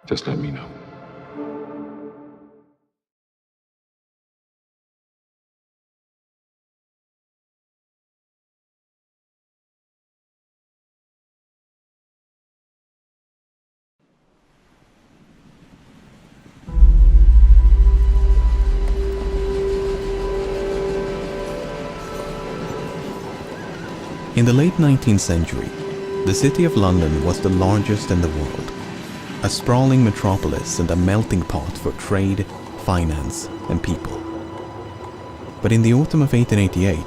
Just let me know. In the late 19th century, the city of London was the largest in the world, a sprawling metropolis and a melting pot for trade, finance, and people. But in the autumn of 1888,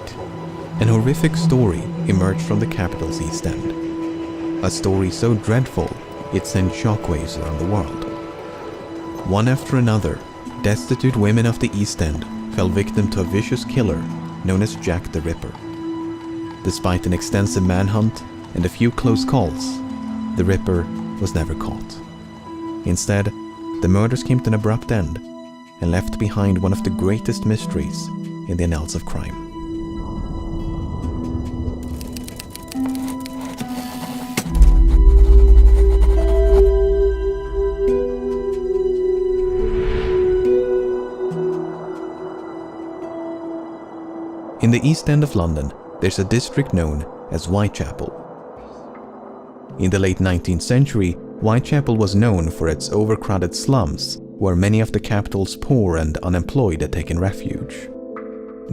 an horrific story emerged from the capital's East End. A story so dreadful it sent shockwaves around the world. One after another, destitute women of the East End fell victim to a vicious killer known as Jack the Ripper. Despite an extensive manhunt and a few close calls, the Ripper was never caught. Instead, the murders came to an abrupt end and left behind one of the greatest mysteries in the annals of crime. In the East End of London, there's a district known as Whitechapel. In the late 19th century, Whitechapel was known for its overcrowded slums, where many of the capital's poor and unemployed had taken refuge.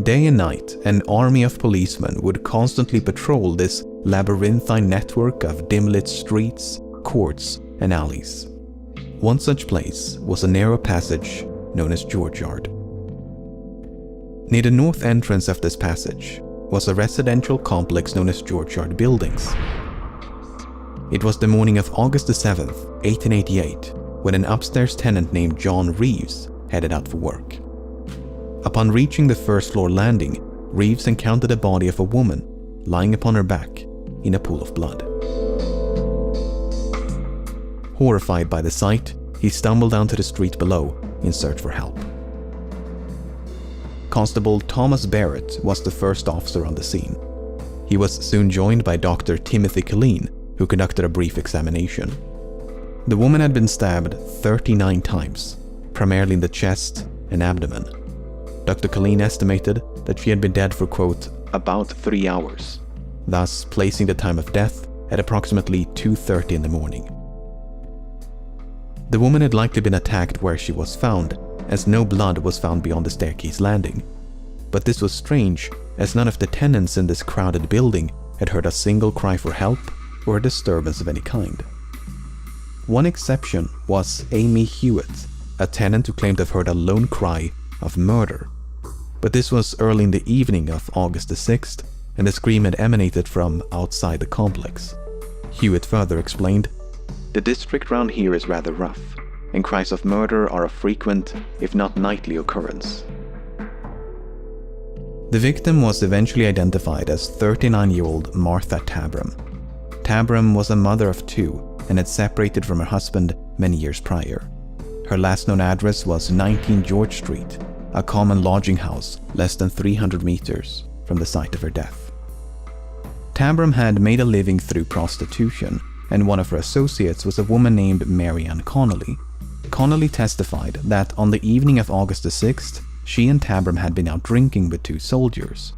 Day and night, an army of policemen would constantly patrol this labyrinthine network of dim-lit streets, courts, and alleys. One such place was a narrow passage known as George Yard. Near the north entrance of this passage was a residential complex known as George Yard Buildings. It was the morning of August 7th, 1888, when an upstairs tenant named John Reeves headed out for work. Upon reaching the first floor landing, Reeves encountered the body of a woman lying upon her back in a pool of blood. Horrified by the sight, he stumbled down to the street below in search for help. Constable Thomas Barrett was the first officer on the scene. He was soon joined by Dr. Timothy Killeen, who conducted a brief examination. The woman had been stabbed 39 times, primarily in the chest and abdomen. Dr. Killeen estimated that she had been dead for, quote, about 3 hours, thus placing the time of death at approximately 2:30 in the morning. The woman had likely been attacked where she was found, as no blood was found beyond the staircase landing. But this was strange, as none of the tenants in this crowded building had heard a single cry for help or a disturbance of any kind. One exception was Amy Hewitt, a tenant who claimed to have heard a lone cry of murder. But this was early in the evening of August the 6th, and the scream had emanated from outside the complex. Hewitt further explained, "The district round here is rather rough, and cries of murder are a frequent, if not nightly, occurrence." The victim was eventually identified as 39-year-old Martha Tabram. Tabram was a mother of 2 and had separated from her husband many years prior. Her last known address was 19 George Street, a common lodging house less than 300 meters from the site of her death. Tabram had made a living through prostitution, and one of her associates was a woman named Mary Ann Connolly. Connolly testified that on the evening of August the 6th, she and Tabram had been out drinking with 2 soldiers.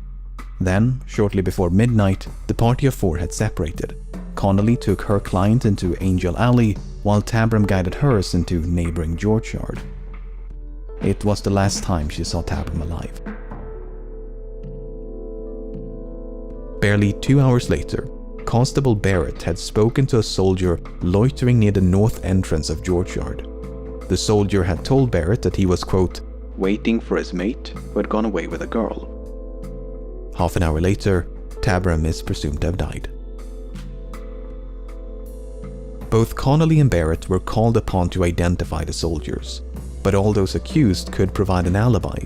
Then, shortly before midnight, the party of 4 had separated. Connolly took her client into Angel Alley, while Tabram guided hers into neighboring George Yard. It was the last time she saw Tabram alive. Barely 2 hours later, Constable Barrett had spoken to a soldier loitering near the north entrance of George Yard. The soldier had told Barrett that he was, quote, waiting for his mate who had gone away with a girl. Half an hour later, Tabram is presumed to have died. Both Connolly and Barrett were called upon to identify the soldiers, but all those accused could provide an alibi.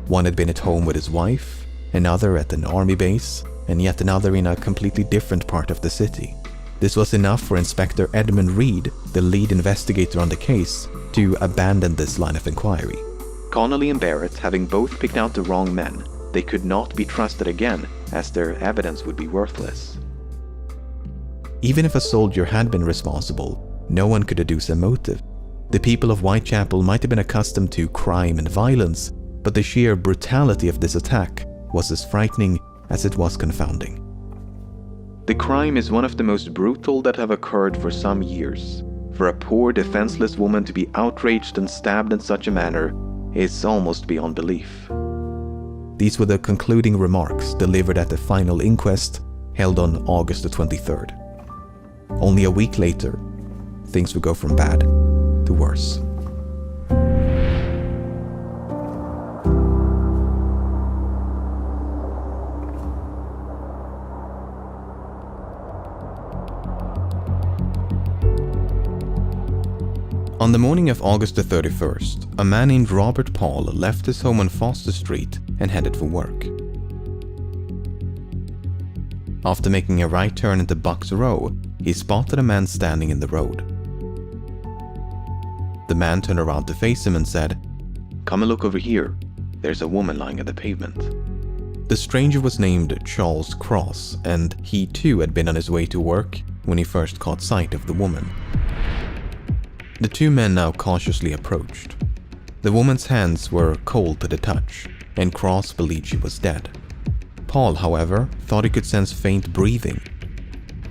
One had been at home with his wife, another at an army base, and yet another in a completely different part of the city. This was enough for Inspector Edmund Reed, the lead investigator on the case, to abandon this line of inquiry. Connolly and Barrett having both picked out the wrong men, they could not be trusted again, as their evidence would be worthless. Even if a soldier had been responsible, no one could deduce a motive. The people of Whitechapel might have been accustomed to crime and violence, but the sheer brutality of this attack was as frightening as it was confounding. The crime is one of the most brutal that have occurred for some years. For a poor, defenseless woman to be outraged and stabbed in such a manner is almost beyond belief. These were the concluding remarks delivered at the final inquest held on August the 23rd. Only a week later, things would go from bad to worse. On the morning of August the 31st, a man named Robert Paul left his home on Foster Street and headed for work. After making a right turn into Bucks Row, he spotted a man standing in the road. The man turned around to face him and said, "Come and look over here. There's a woman lying at the pavement." The stranger was named Charles Cross, and he too had been on his way to work when he first caught sight of the woman. The two men now cautiously approached. The woman's hands were cold to the touch, and Cross believed she was dead. Paul, however, thought he could sense faint breathing.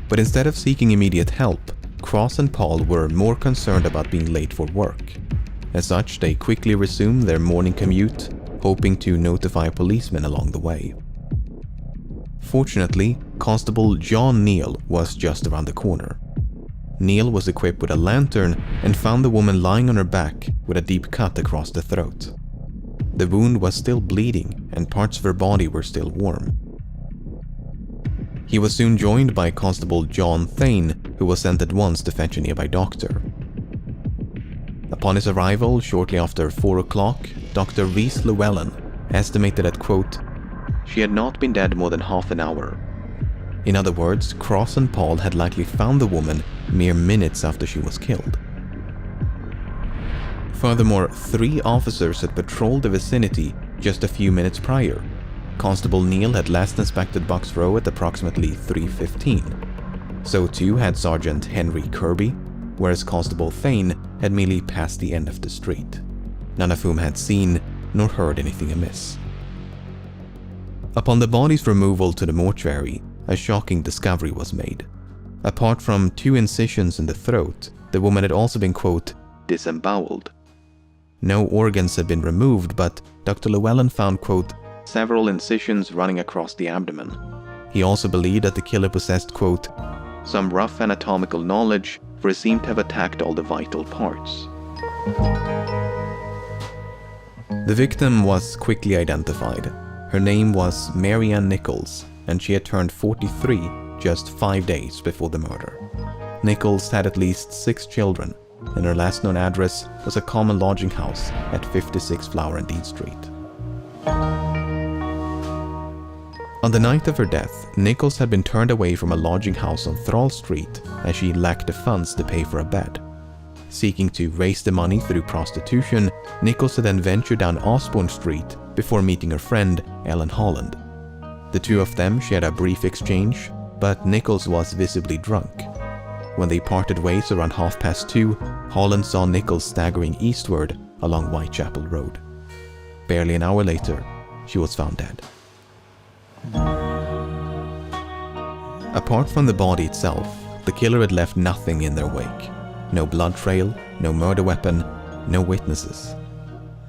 But instead of seeking immediate help, Cross and Paul were more concerned about being late for work. As such, they quickly resumed their morning commute, hoping to notify policemen along the way. Fortunately, Constable John Neal was just around the corner. Neal was equipped with a lantern and found the woman lying on her back with a deep cut across the throat. The wound was still bleeding and parts of her body were still warm. He was soon joined by Constable John Thane, who was sent at once to fetch a nearby doctor. Upon his arrival shortly after 4 o'clock, Dr. Reese Llewellyn estimated that, quote, "She had not been dead more than half an hour." In other words, Cross and Paul had likely found the woman mere minutes after she was killed. Furthermore, 3 officers had patrolled the vicinity just a few minutes prior. Constable Neal had last inspected Bucks Row at approximately 3:15. So too had Sergeant Henry Kirby, whereas Constable Thane had merely passed the end of the street, none of whom had seen nor heard anything amiss. Upon the body's removal to the mortuary, a shocking discovery was made. Apart from 2 incisions in the throat, the woman had also been, quote, "disemboweled." No organs had been removed, but Dr. Llewellyn found, quote, "several incisions running across the abdomen." He also believed that the killer possessed, quote, "some rough anatomical knowledge, for he seemed to have attacked all the vital parts." The victim was quickly identified. Her name was Mary Ann Nichols, and she had turned 43 just 5 days before the murder. Nichols had at least 6 children, and her last known address was a common lodging house at 56 Flower and Dean Street. On the night of her death, Nichols had been turned away from a lodging house on Thrall Street as she lacked the funds to pay for a bed. Seeking to raise the money through prostitution, Nichols had then ventured down Osborne Street before meeting her friend Ellen Holland. The two of them shared a brief exchange, but Nichols was visibly drunk. When they parted ways around 2:30, Holland saw Nichols staggering eastward along Whitechapel Road. Barely an hour later, she was found dead. Apart from the body itself, the killer had left nothing in their wake. No blood trail, no murder weapon, no witnesses.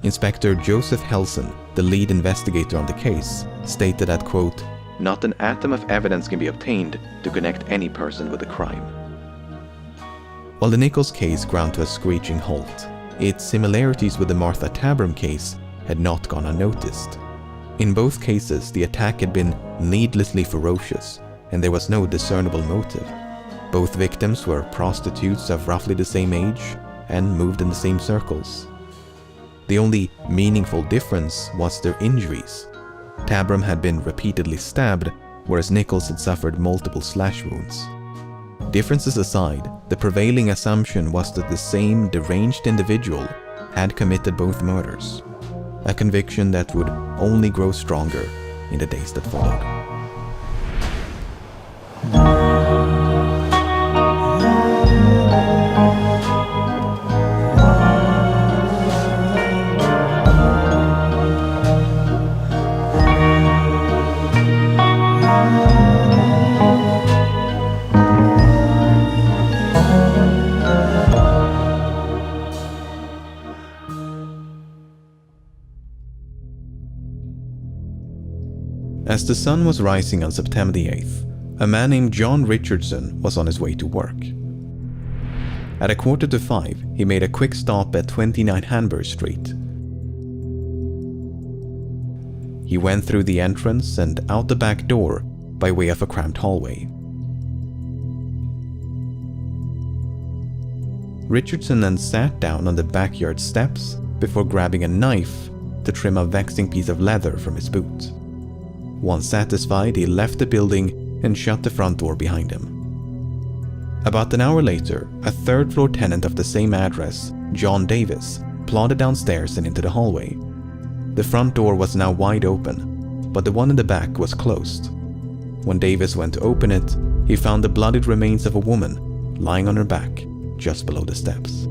Inspector Joseph Helson, the lead investigator on the case, stated that, quote, "not an atom of evidence can be obtained to connect any person with the crime." While the Nichols case ground to a screeching halt, its similarities with the Martha Tabram case had not gone unnoticed. In both cases, the attack had been needlessly ferocious, and there was no discernible motive. Both victims were prostitutes of roughly the same age and moved in the same circles. The only meaningful difference was their injuries. Tabram had been repeatedly stabbed, whereas Nichols had suffered multiple slash wounds. Differences aside, the prevailing assumption was that the same deranged individual had committed both murders, a conviction that would only grow stronger in the days that followed. As the sun was rising on September the 8th, a man named John Richardson was on his way to work. At 4:45, he made a quick stop at 29 Hanbury Street. He went through the entrance and out the back door by way of a cramped hallway. Richardson then sat down on the backyard steps before grabbing a knife to trim a vexing piece of leather from his boot. Once satisfied, he left the building and shut the front door behind him. About an hour later, a third-floor tenant of the same address, John Davis, plodded downstairs and into the hallway. The front door was now wide open, but the one in the back was closed. When Davis went to open it, he found the bloodied remains of a woman lying on her back just below the steps.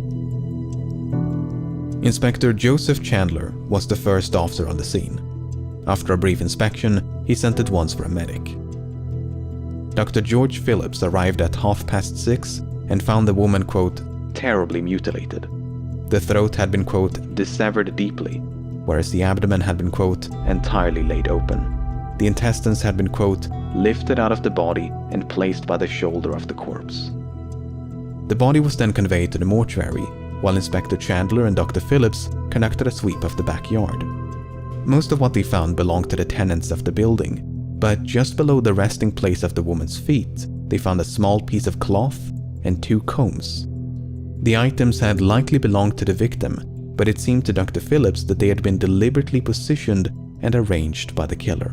Inspector Joseph Chandler was the first officer on the scene. After a brief inspection, he sent at once for a medic. Dr. George Phillips arrived at 6:30 and found the woman, quote, terribly mutilated. The throat had been, quote, dissevered deeply, whereas the abdomen had been, quote, entirely laid open. The intestines had been, quote, lifted out of the body and placed by the shoulder of the corpse. The body was then conveyed to the mortuary, while Inspector Chandler and Dr. Phillips conducted a sweep of the backyard. Most of what they found belonged to the tenants of the building, but just below the resting place of the woman's feet, they found a small piece of cloth and 2 combs. The items had likely belonged to the victim, but it seemed to Dr. Phillips that they had been deliberately positioned and arranged by the killer.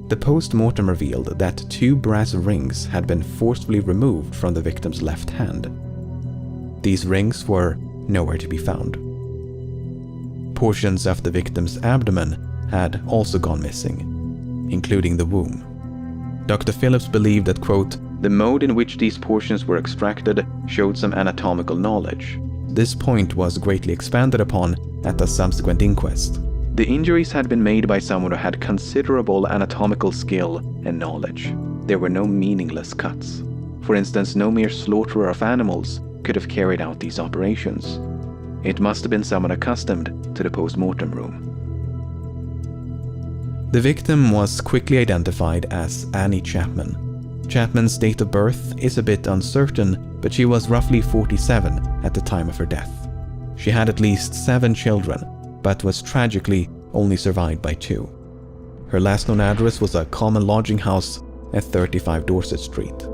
The post-mortem revealed that 2 brass rings had been forcefully removed from the victim's left hand. These rings were nowhere to be found. Portions of the victim's abdomen had also gone missing, including the womb. Dr. Phillips believed that, quote, the mode in which these portions were extracted showed some anatomical knowledge. This point was greatly expanded upon at a subsequent inquest. The injuries had been made by someone who had considerable anatomical skill and knowledge. There were no meaningless cuts. For instance, no mere slaughterer of animals could have carried out these operations. It must have been someone accustomed to the post-mortem room. The victim was quickly identified as Annie Chapman. Chapman's date of birth is a bit uncertain, but she was roughly 47 at the time of her death. She had at least 7 children, but was tragically only survived by 2. Her last known address was a common lodging house at 35 Dorset Street.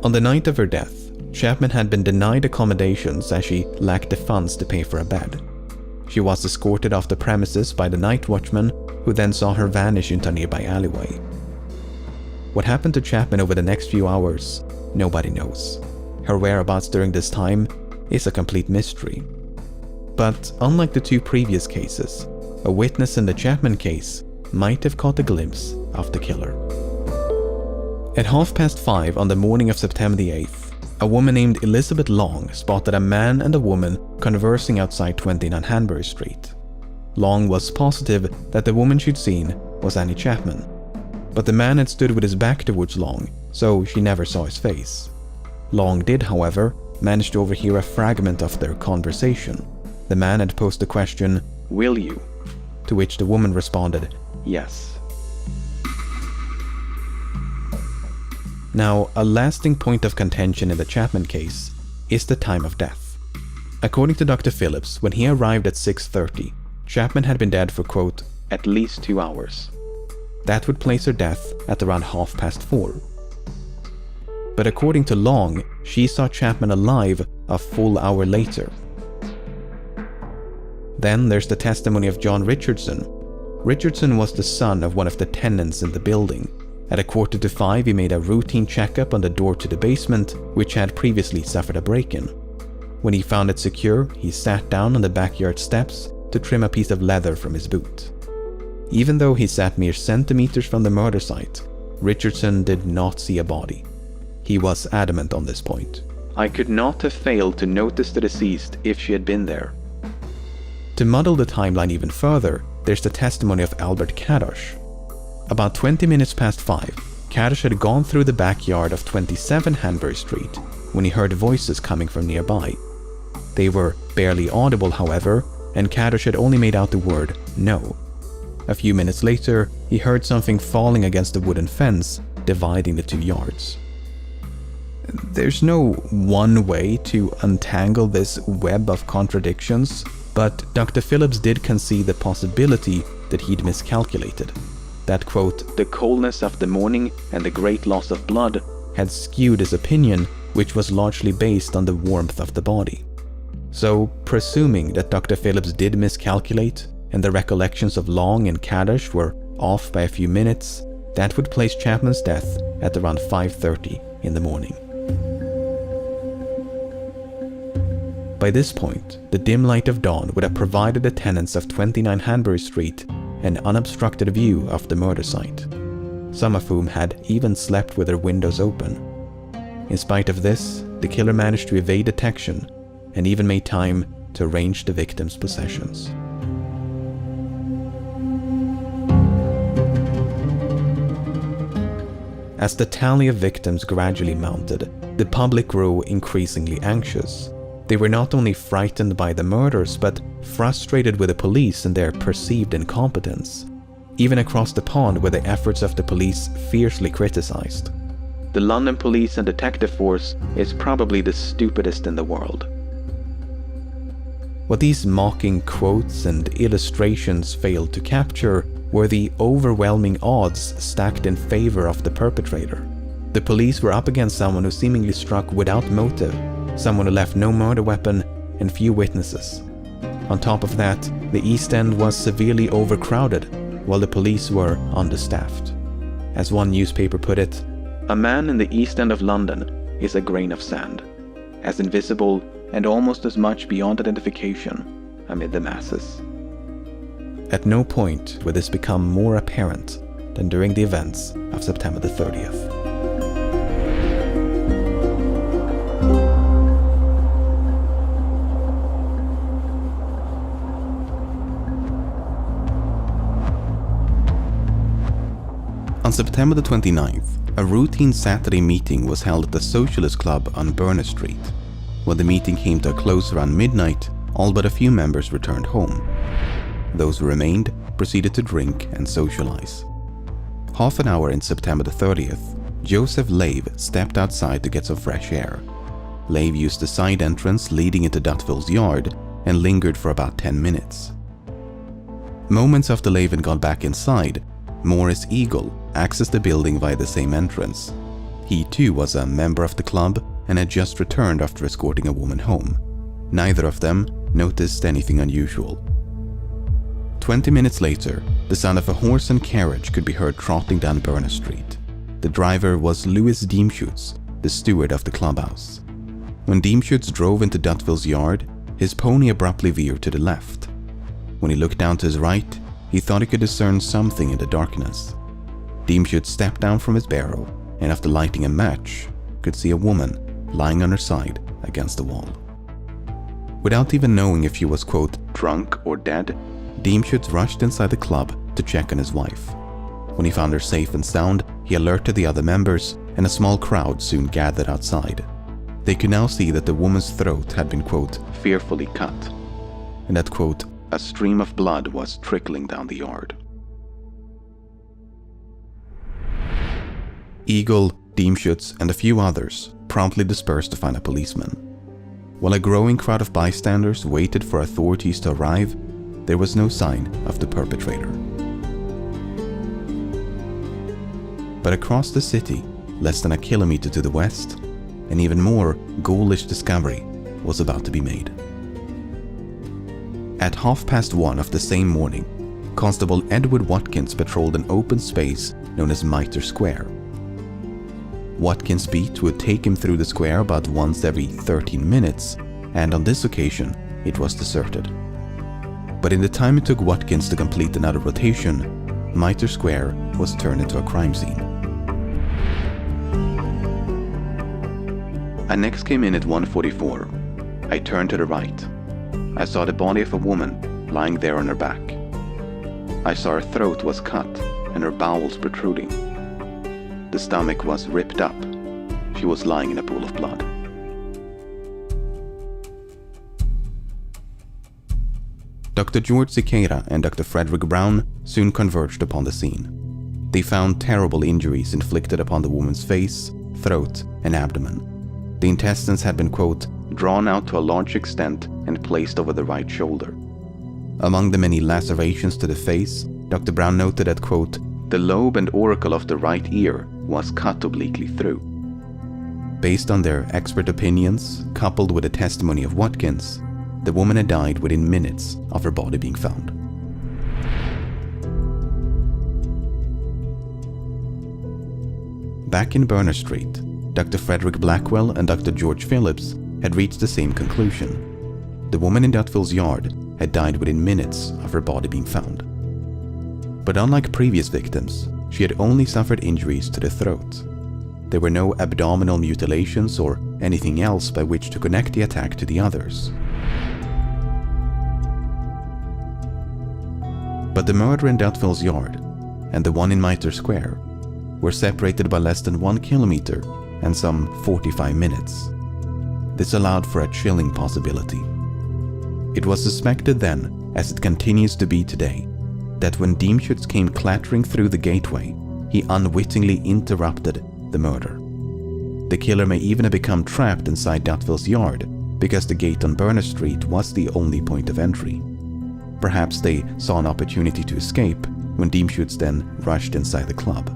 On the night of her death, Chapman had been denied accommodations as she lacked the funds to pay for a bed. She was escorted off the premises by the night watchman, who then saw her vanish into a nearby alleyway. What happened to Chapman over the next few hours, nobody knows. Her whereabouts during this time is a complete mystery. But unlike the 2 previous cases, a witness in the Chapman case might have caught a glimpse of the killer. At 5:30 on the morning of September the 8th, a woman named Elizabeth Long spotted a man and a woman conversing outside 29 Hanbury Street. Long was positive that the woman she'd seen was Annie Chapman, but the man had stood with his back towards Long, so she never saw his face. Long did, however, manage to overhear a fragment of their conversation. The man had posed the question, "Will you?" to which the woman responded, "Yes." Now, a lasting point of contention in the Chapman case is the time of death. According to Dr. Phillips, when he arrived at 6:30, Chapman had been dead for, quote, at least 2 hours. That would place her death at around 4:30. But according to Long, she saw Chapman alive a full hour later. Then there's the testimony of John Richardson. Richardson was the son of one of the tenants in the building. At 4:45, he made a routine checkup on the door to the basement, which had previously suffered a break-in. When he found it secure, he sat down on the backyard steps to trim a piece of leather from his boot. Even though he sat mere centimeters from the murder site, Richardson did not see a body. He was adamant on this point. "I could not have failed to notice the deceased if she had been there." To muddle the timeline even further, there's the testimony of Albert Kadosh. About 20 minutes past 5, Kadosh had gone through the backyard of 27 Hanbury Street when he heard voices coming from nearby. They were barely audible, however, and Kaddosh had only made out the word no. A few minutes later, he heard something falling against the wooden fence dividing the 2 yards. There's no one way to untangle this web of contradictions, but Dr. Phillips did concede the possibility that he'd miscalculated. That, quote, the coldness of the morning and the great loss of blood had skewed his opinion, which was largely based on the warmth of the body. So, presuming that Dr. Phillips did miscalculate and the recollections of Long and Kaddosh were off by a few minutes, that would place Chapman's death at around 5:30 in the morning. By this point, the dim light of dawn would have provided the tenants of 29 Hanbury Street an unobstructed view of the murder site, some of whom had even slept with their windows open. In spite of this, the killer managed to evade detection and even made time to arrange the victim's possessions. As the tally of victims gradually mounted, the public grew increasingly anxious. They were not only frightened by the murders, but frustrated with the police and their perceived incompetence. Even across the pond were the efforts of the police fiercely criticized. The London police and detective force is probably the stupidest in the world. What these mocking quotes and illustrations failed to capture were the overwhelming odds stacked in favor of the perpetrator. The police were up against someone who seemingly struck without motive, someone who left no murder weapon and few witnesses. On top of that, the East End was severely overcrowded, while the police were understaffed. As one newspaper put it, "A man in the East End of London is a grain of sand, as invisible and almost as much beyond identification amid the masses." At no point would this become more apparent than during the events of September the 30th. On September the 29th, a routine Saturday meeting was held at the Socialist Club on Berners Street. When the meeting came to a close around midnight, all but a few members returned home. Those who remained proceeded to drink and socialize. Half an hour in September the 30th, Joseph Lave stepped outside to get some fresh air. Lave used the side entrance leading into Dutville's yard and lingered for about 10 minutes. Moments after Lave had gone back inside, Morris Eagle accessed the building via the same entrance. He too was a member of the club and had just returned after escorting a woman home. Neither of them noticed anything unusual. 20 minutes later, the sound of a horse and carriage could be heard trotting down Berners Street. The driver was Louis Diemschutz, the steward of the clubhouse. When Diemschutz drove into Dutville's yard, his pony abruptly veered to the left. When he looked down to his right, he thought he could discern something in the darkness. Diemschutz stepped down from his barrow and after lighting a match, could see a woman lying on her side against the wall. Without even knowing if she was, quote, drunk or dead, Diemschutz rushed inside the club to check on his wife. When he found her safe and sound, he alerted the other members and a small crowd soon gathered outside. They could now see that the woman's throat had been, quote, fearfully cut, and that, quote, a stream of blood was trickling down the yard. Eagle, Diemschutz, and a few others promptly dispersed to find a policeman. While a growing crowd of bystanders waited for authorities to arrive, there was no sign of the perpetrator. But across the city, less than a kilometer to the west, an even more ghoulish discovery was about to be made. At 1:30 of the same morning, Constable Edward Watkins patrolled an open space known as Mitre Square. Watkins' beat would take him through the square about once every 13 minutes, and on this occasion, it was deserted. But in the time it took Watkins to complete another rotation, Mitre Square was turned into a crime scene. I next came in at 1:44. I turned to the right. I saw the body of a woman lying there on her back. I saw her throat was cut and her bowels protruding. The stomach was ripped up. She was lying in a pool of blood. Dr. George Siqueira and Dr. Frederick Brown soon converged upon the scene. They found terrible injuries inflicted upon the woman's face, throat, and abdomen. The intestines had been, quote, drawn out to a large extent and placed over the right shoulder. Among the many lacerations to the face, Dr. Brown noted that, quote, the lobe and auricle of the right ear was cut obliquely through. Based on their expert opinions, coupled with the testimony of Watkins, the woman had died within minutes of her body being found. Back in Berner Street, Dr. Frederick Blackwell and Dr. George Phillips had reached the same conclusion. The woman in Dutville's yard had died within minutes of her body being found. But unlike previous victims, she had only suffered injuries to the throat. There were no abdominal mutilations or anything else by which to connect the attack to the others. But the murder in Dutville's yard and the one in Mitre Square were separated by less than 1 kilometer and some 45 minutes. This allowed for a chilling possibility. It was suspected then, as it continues to be today, that when Deemschutz came clattering through the gateway, he unwittingly interrupted the murder. The killer may even have become trapped inside Dutville's yard because the gate on Berner Street was the only point of entry. Perhaps they saw an opportunity to escape when Deemschutz then rushed inside the club.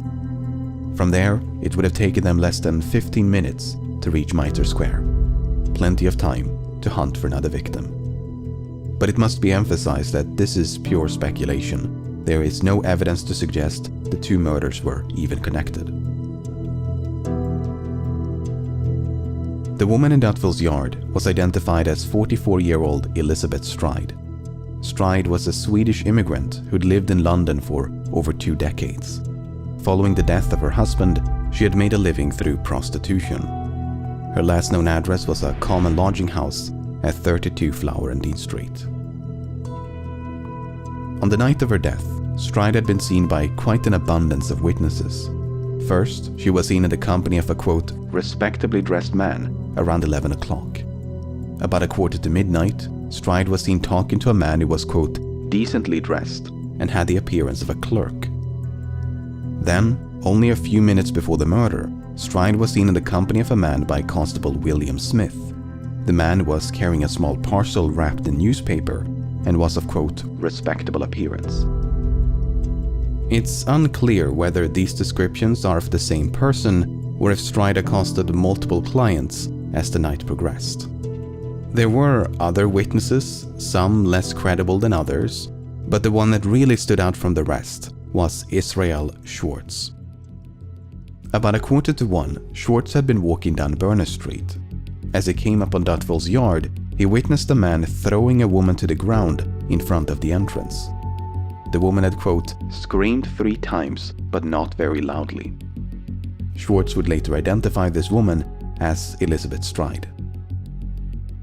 From there, it would have taken them less than 15 minutes to reach Mitre Square. Plenty of time to hunt for another victim. But it must be emphasized that this is pure speculation. There is no evidence to suggest the two murders were even connected. The woman in Dutville's yard was identified as 44-year-old Elizabeth Stride. Stride was a Swedish immigrant who'd lived in London for over 2 decades. Following the death of her husband, she had made a living through prostitution. Her last known address was a common lodging house at 32 Flower and Dean Street. On the night of her death, Stride had been seen by quite an abundance of witnesses. First, she was seen in the company of a, quote, respectably dressed man around 11 o'clock. About 1:45, Stride was seen talking to a man who was, quote, decently dressed and had the appearance of a clerk. Then, only a few minutes before the murder, Stride was seen in the company of a man by Constable William Smith. The man was carrying a small parcel wrapped in newspaper and was of, quote, respectable appearance. It's unclear whether these descriptions are of the same person or if Stride accosted multiple clients as the night progressed. There were other witnesses, some less credible than others, but the one that really stood out from the rest was Israel Schwartz. About 1:45, Schwartz had been walking down Berner Street. As he came up on Dutville's yard, he witnessed a man throwing a woman to the ground in front of the entrance. The woman had, quote, screamed 3 times, but not very loudly. Schwartz would later identify this woman as Elizabeth Stride.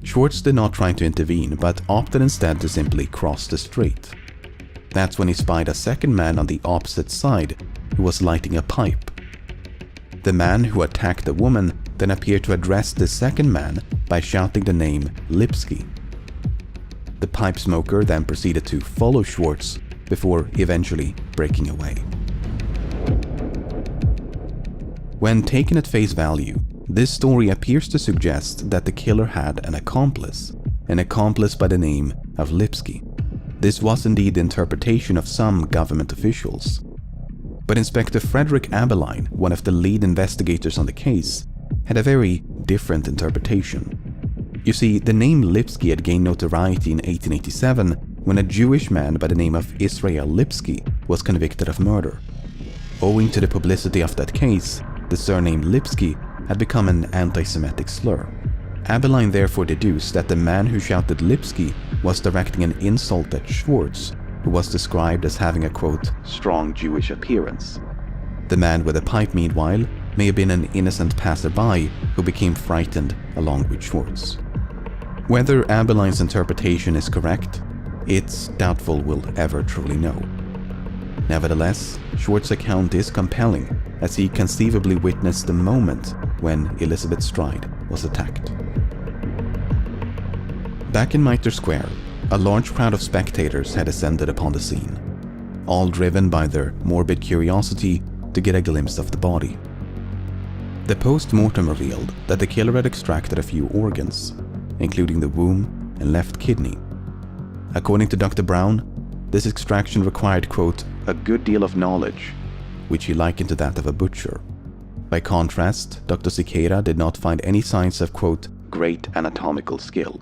Schwartz did not try to intervene, but opted instead to simply cross the street. That's when he spied a second man on the opposite side who was lighting a pipe. The man who attacked the woman then appeared to address the second man by shouting the name Lipsky. The pipe smoker then proceeded to follow Schwartz before eventually breaking away. When taken at face value, this story appears to suggest that the killer had an accomplice by the name of Lipsky. This was indeed the interpretation of some government officials. But Inspector Frederick Abeline, one of the lead investigators on the case, had a very different interpretation. You see, the name Lipsky had gained notoriety in 1887 when a Jewish man by the name of Israel Lipsky was convicted of murder. Owing to the publicity of that case, the surname Lipsky had become an anti-Semitic slur. Abeline therefore deduced that the man who shouted Lipsky was directing an insult at Schwartz, who was described as having a, quote, strong Jewish appearance. The man with the pipe, meanwhile, may have been an innocent passerby who became frightened along with Schwartz. Whether Abeline's interpretation is correct, it's doubtful we'll ever truly know. Nevertheless, Schwartz's account is compelling, as he conceivably witnessed the moment when Elizabeth Stride was attacked. Back in Mitre Square, a large crowd of spectators had assembled upon the scene, all driven by their morbid curiosity to get a glimpse of the body. The post-mortem revealed that the killer had extracted a few organs, including the womb and left kidney. According to Dr. Brown, this extraction required, quote, a good deal of knowledge, which he likened to that of a butcher. By contrast, Dr. Cicada did not find any signs of, quote, great anatomical skill.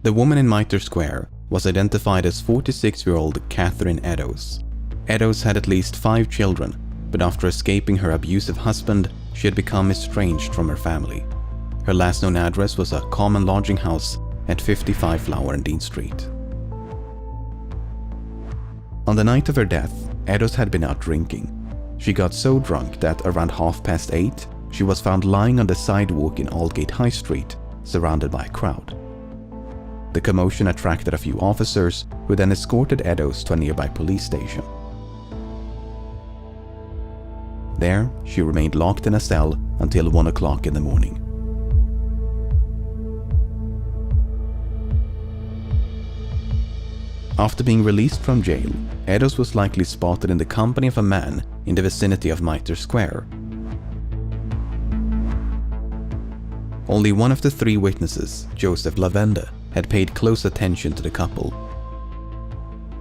The woman in Mitre Square was identified as 46-year-old Catherine Eddowes. Eddowes had at least 5 children, but after escaping her abusive husband, she had become estranged from her family. Her last known address was a common lodging house at 55 Flower and Dean Street. On the night of her death, Eddowes had been out drinking. She got so drunk that around 8:30, she was found lying on the sidewalk in Aldgate High Street, surrounded by a crowd. The commotion attracted a few officers, who then escorted Eddowes to a nearby police station. There, she remained locked in a cell until 1 o'clock in the morning. After being released from jail, Eddowes was likely spotted in the company of a man in the vicinity of Mitre Square. Only one of the 3 witnesses, Joseph Lavender, had paid close attention to the couple.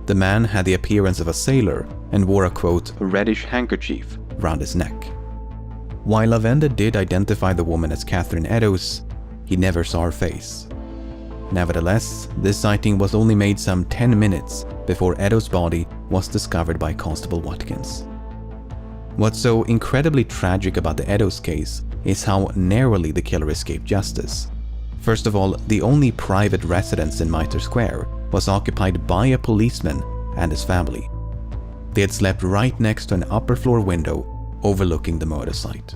The man had the appearance of a sailor and wore a, quote, reddish handkerchief round his neck. While Lavender did identify the woman as Catherine Eddowes, he never saw her face. Nevertheless, this sighting was only made some 10 minutes before Eddowes' body was discovered by Constable Watkins. What's so incredibly tragic about the Eddowes case is how narrowly the killer escaped justice. First of all, the only private residence in Mitre Square was occupied by a policeman and his family. They had slept right next to an upper floor window overlooking the murder site.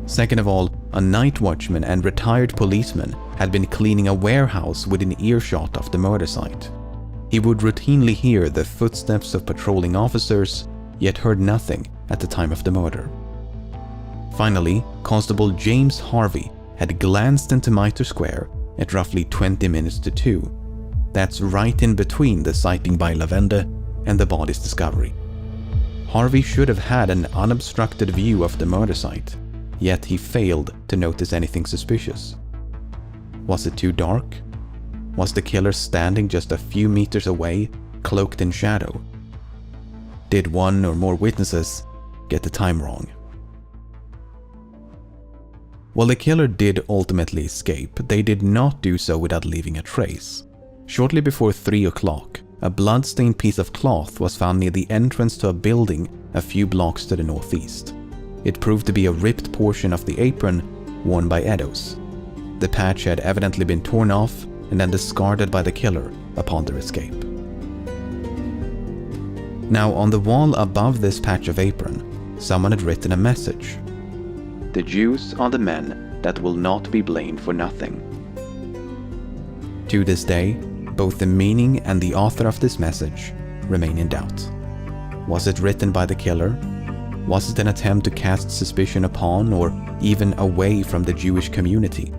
Second of all, a night watchman and retired policeman had been cleaning a warehouse within earshot of the murder site. He would routinely hear the footsteps of patrolling officers, yet heard nothing at the time of the murder. Finally, Constable James Harvey had glanced into Mitre Square at roughly 20 minutes to 2. That's right in between the sighting by Lavender and the body's discovery. Harvey should have had an unobstructed view of the murder site, yet he failed to notice anything suspicious. Was it too dark? Was the killer standing just a few meters away, cloaked in shadow? Did one or more witnesses get the time wrong? While the killer did ultimately escape, they did not do so without leaving a trace. Shortly before 3 o'clock, a blood-stained piece of cloth was found near the entrance to a building a few blocks to the northeast. It proved to be a ripped portion of the apron worn by Eddowes. The patch had evidently been torn off and then discarded by the killer upon their escape. Now, on the wall above this patch of apron, someone had written a message. "The Jews are the men that will not be blamed for nothing." To this day, both the meaning and the author of this message remain in doubt. Was it written by the killer? Was it an attempt to cast suspicion upon or even away from the Jewish community?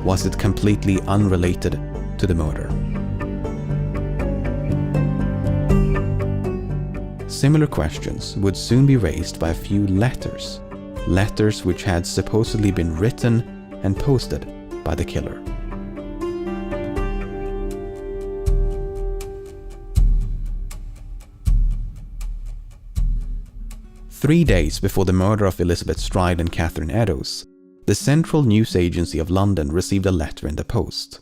Was it completely unrelated to the murder? Similar questions would soon be raised by a few letters which had supposedly been written and posted by the killer. Three days before the murder of Elizabeth Stride and Catherine Eddowes, the Central News Agency of London received a letter in the post,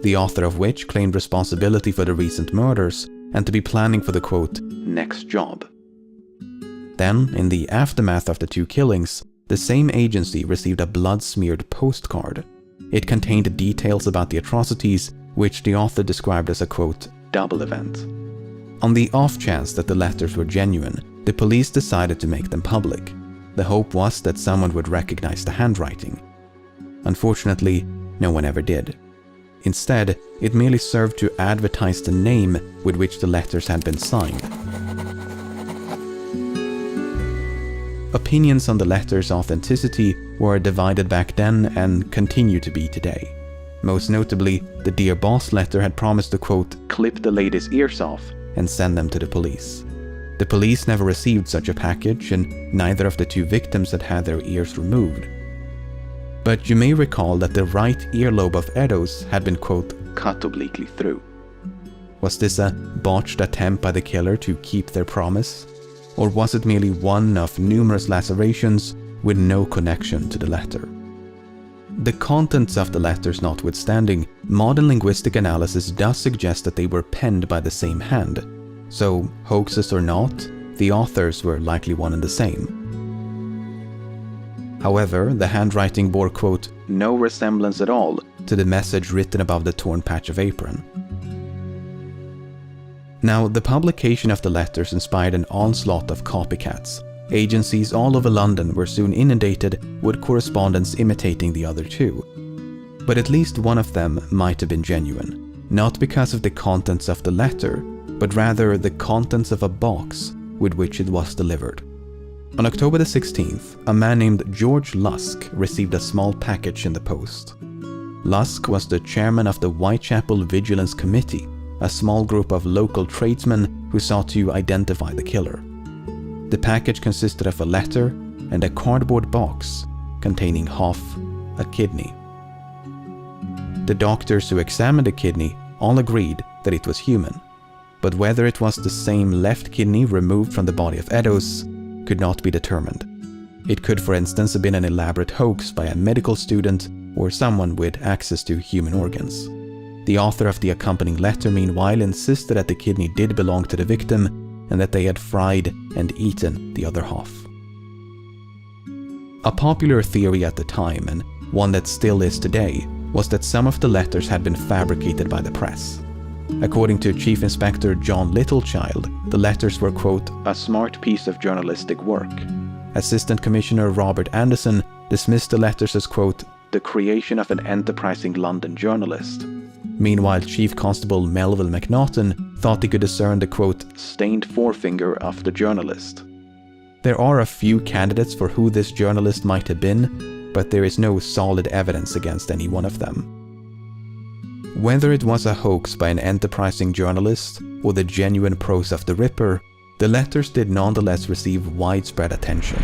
the author of which claimed responsibility for the recent murders and to be planning for the, quote, next job. Then, in the aftermath of the 2 killings, the same agency received a blood-smeared postcard. It contained details about the atrocities, which the author described as a, quote, double event. On the off chance that the letters were genuine, the police decided to make them public. The hope was that someone would recognize the handwriting. Unfortunately, no one ever did. Instead, it merely served to advertise the name with which the letters had been signed. Opinions on the letters' authenticity were divided back then and continue to be today. Most notably, the Dear Boss letter had promised to, quote, clip the lady's ears off and send them to the police. The police never received such a package, and neither of the two victims had had their ears removed. But you may recall that the right earlobe of Eddowes had been, quote, cut obliquely through. Was this a botched attempt by the killer to keep their promise? Or was it merely one of numerous lacerations with no connection to the letter? The contents of the letters notwithstanding, modern linguistic analysis does suggest that they were penned by the same hand. So, hoaxes or not, the authors were likely one and the same. However, the handwriting bore, quote, no resemblance at all to the message written above the torn patch of apron. Now, the publication of the letters inspired an onslaught of copycats. Agencies all over London were soon inundated with correspondence imitating the other two. But at least one of them might have been genuine, not because of the contents of the letter, but rather the contents of a box with which it was delivered. On October the 16th, a man named George Lusk received a small package in the post. Lusk was the chairman of the Whitechapel Vigilance Committee, a small group of local tradesmen who sought to identify the killer. The package consisted of a letter and a cardboard box containing half a kidney. The doctors who examined the kidney all agreed that it was human, but whether it was the same left kidney removed from the body of Eddowes could not be determined. It could, for instance, have been an elaborate hoax by a medical student or someone with access to human organs. The author of the accompanying letter, meanwhile, insisted that the kidney did belong to the victim and that they had fried and eaten the other half. A popular theory at the time, and one that still is today, was that some of the letters had been fabricated by the press. According to Chief Inspector John Littlechild, the letters were, quote, a smart piece of journalistic work. Assistant Commissioner Robert Anderson dismissed the letters as, quote, the creation of an enterprising London journalist. Meanwhile, Chief Constable Melville McNaughton thought he could discern the, quote, stained forefinger of the journalist. There are a few candidates for who this journalist might have been, but there is no solid evidence against any one of them. Whether it was a hoax by an enterprising journalist or the genuine prose of the Ripper, the letters did nonetheless receive widespread attention.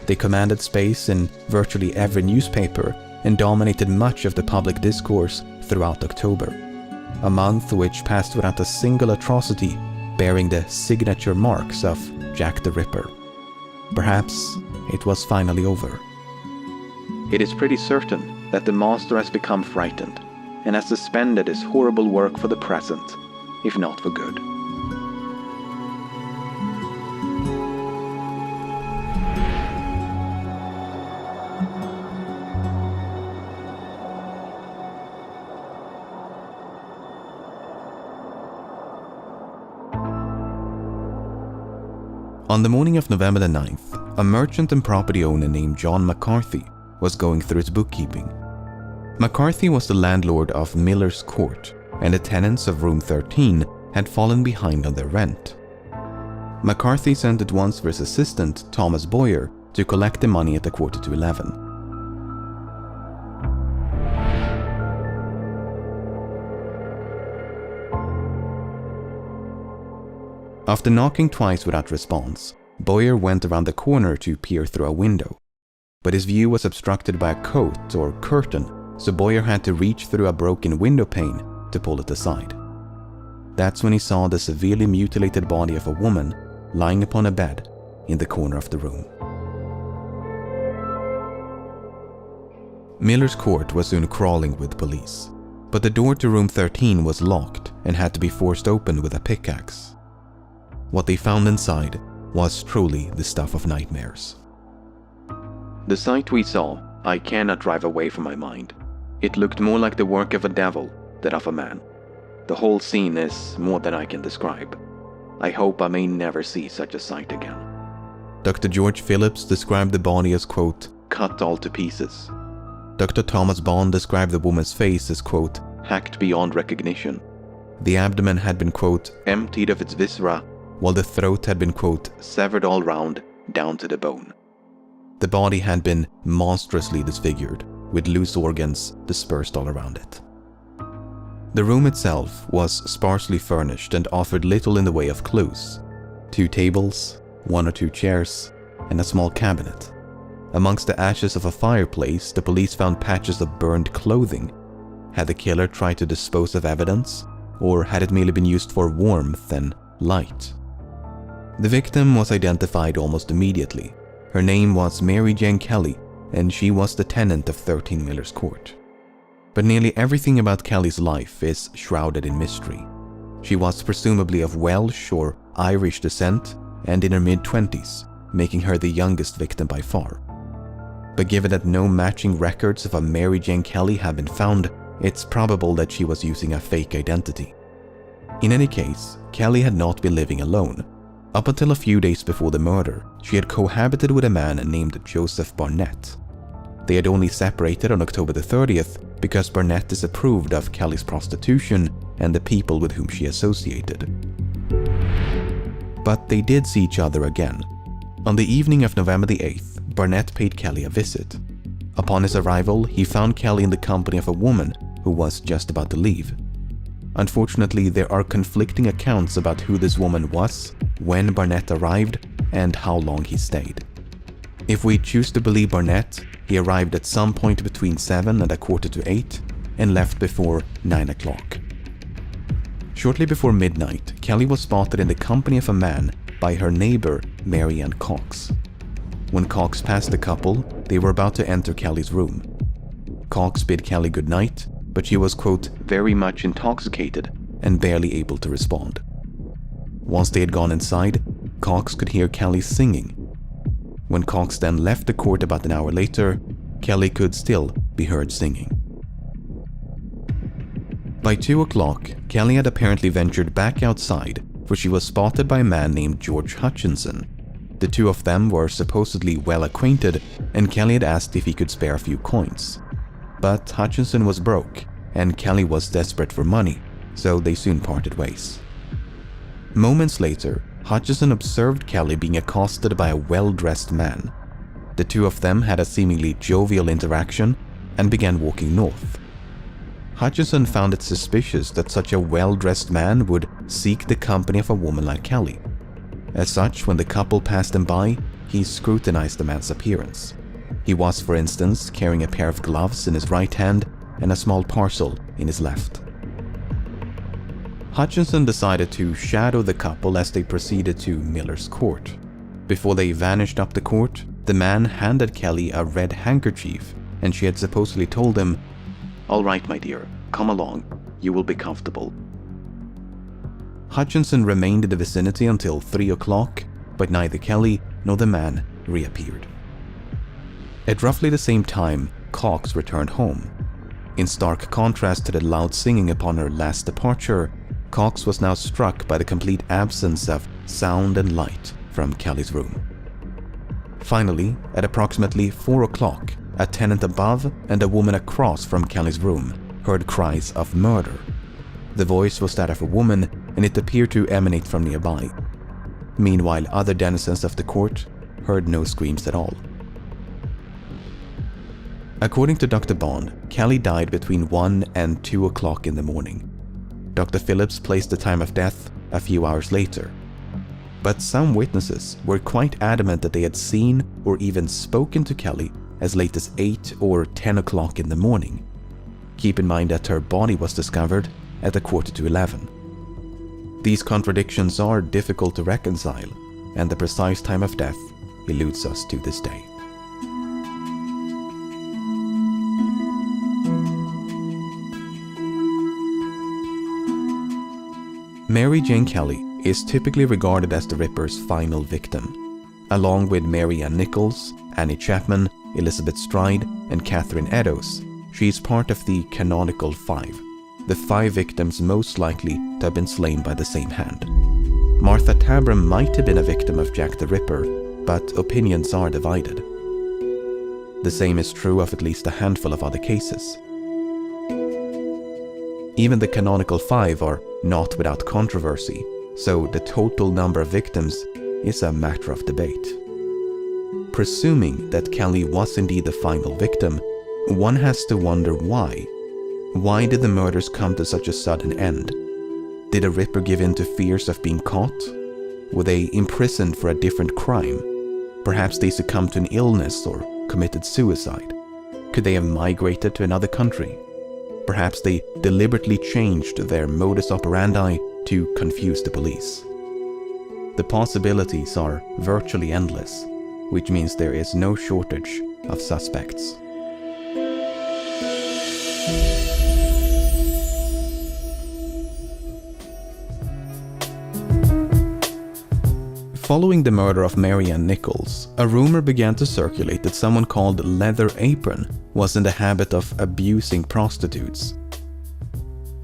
They commanded space in virtually every newspaper and dominated much of the public discourse throughout October, a month which passed without a single atrocity bearing the signature marks of Jack the Ripper. Perhaps it was finally over. It is pretty certain that the master has become frightened and has suspended his horrible work for the present, if not for good. On the morning of November the 9th, a merchant and property owner named John McCarthy was going through his bookkeeping. McCarthy was the landlord of Miller's Court, and the tenants of room 13 had fallen behind on their rent. McCarthy sent at once for his assistant, Thomas Boyer, to collect the money at 11:15. After knocking twice without response, Boyer went around the corner to peer through a window. But his view was obstructed by a coat or curtain, so Boyer had to reach through a broken window pane to pull it aside. That's when he saw the severely mutilated body of a woman lying upon a bed in the corner of the room. Miller's Court was soon crawling with police, but the door to room 13 was locked and had to be forced open with a pickaxe. What they found inside was truly the stuff of nightmares. The sight we saw, I cannot drive away from my mind. It looked more like the work of a devil than of a man. The whole scene is more than I can describe. I hope I may never see such a sight again. Dr. George Phillips described the body as, quote, cut all to pieces. Dr. Thomas Bond described the woman's face as, quote, hacked beyond recognition. The abdomen had been, quote, emptied of its viscera, while the throat had been, quote, severed all round down to the bone. The body had been monstrously disfigured, with loose organs dispersed all around it. The room itself was sparsely furnished and offered little in the way of clues. 2 tables, 1 or 2 chairs, and a small cabinet. Amongst the ashes of a fireplace, the police found patches of burned clothing. Had the killer tried to dispose of evidence, or had it merely been used for warmth and light? The victim was identified almost immediately. Her name was Mary Jane Kelly, and she was the tenant of 13 Miller's Court. But nearly everything about Kelly's life is shrouded in mystery. She was presumably of Welsh or Irish descent and in her mid-20s, making her the youngest victim by far. But given that no matching records of a Mary Jane Kelly have been found, it's probable that she was using a fake identity. In any case, Kelly had not been living alone. Up until a few days before the murder, she had cohabited with a man named Joseph Barnett. They had only separated on October the 30th because Barnett disapproved of Kelly's prostitution and the people with whom she associated. But they did see each other again. On the evening of November the 8th, Barnett paid Kelly a visit. Upon his arrival, he found Kelly in the company of a woman who was just about to leave. Unfortunately, there are conflicting accounts about who this woman was, when Barnett arrived, and how long he stayed. If we choose to believe Barnett, he arrived at some point between 7 and 7:45 and left before 9 o'clock. Shortly before midnight, Kelly was spotted in the company of a man by her neighbor, Mary Ann Cox. When Cox passed the couple, they were about to enter Kelly's room. Cox bid Kelly goodnight, but she was, quote, very much intoxicated and barely able to respond. Once they had gone inside, Cox could hear Kelly singing. When Cox then left the court about an hour later, Kelly could still be heard singing. By 2 o'clock, Kelly had apparently ventured back outside, for she was spotted by a man named George Hutchinson. The two of them were supposedly well acquainted, and Kelly had asked if he could spare a few coins. But Hutchinson was broke, and Kelly was desperate for money, so they soon parted ways. Moments later, Hutchinson observed Kelly being accosted by a well-dressed man. The two of them had a seemingly jovial interaction and began walking north. Hutchinson found it suspicious that such a well-dressed man would seek the company of a woman like Kelly. As such, when the couple passed him by, he scrutinized the man's appearance. He was, for instance, carrying a pair of gloves in his right hand and a small parcel in his left. Hutchinson decided to shadow the couple as they proceeded to Miller's Court. Before they vanished up the court, the man handed Kelly a red handkerchief, and she had supposedly told him, "All right, my dear, come along, you will be comfortable." Hutchinson remained in the vicinity until 3 o'clock, but neither Kelly nor the man reappeared. At roughly the same time, Cox returned home. In stark contrast to the loud singing upon her last departure, Cox was now struck by the complete absence of sound and light from Kelly's room. Finally, at approximately 4 o'clock, a tenant above and a woman across from Kelly's room heard cries of murder. The voice was that of a woman, and it appeared to emanate from nearby. Meanwhile, other denizens of the court heard no screams at all. According to Dr. Bond, Kelly died between 1 and 2 o'clock in the morning. Dr. Phillips placed the time of death a few hours later. But some witnesses were quite adamant that they had seen or even spoken to Kelly as late as 8 or 10 o'clock in the morning. Keep in mind that her body was discovered at 11:15. These contradictions are difficult to reconcile, and the precise time of death eludes us to this day. Mary Jane Kelly is typically regarded as the Ripper's final victim. Along with Mary Ann Nichols, Annie Chapman, Elizabeth Stride, and Catherine Eddowes, she is part of the canonical 5, the 5 victims most likely to have been slain by the same hand. Martha Tabram might have been a victim of Jack the Ripper, but opinions are divided. The same is true of at least a handful of other cases. Even the canonical 5 are not without controversy, so the total number of victims is a matter of debate. Presuming that Kelly was indeed the final victim, one has to wonder why. Why did the murders come to such a sudden end? Did the Ripper give in to fears of being caught? Were they imprisoned for a different crime? Perhaps they succumbed to an illness or committed suicide. Could they have migrated to another country? Perhaps they deliberately changed their modus operandi to confuse the police. The possibilities are virtually endless, which means there is no shortage of suspects. Following the murder of Mary Ann Nichols, a rumor began to circulate that someone called Leather Apron was in the habit of abusing prostitutes.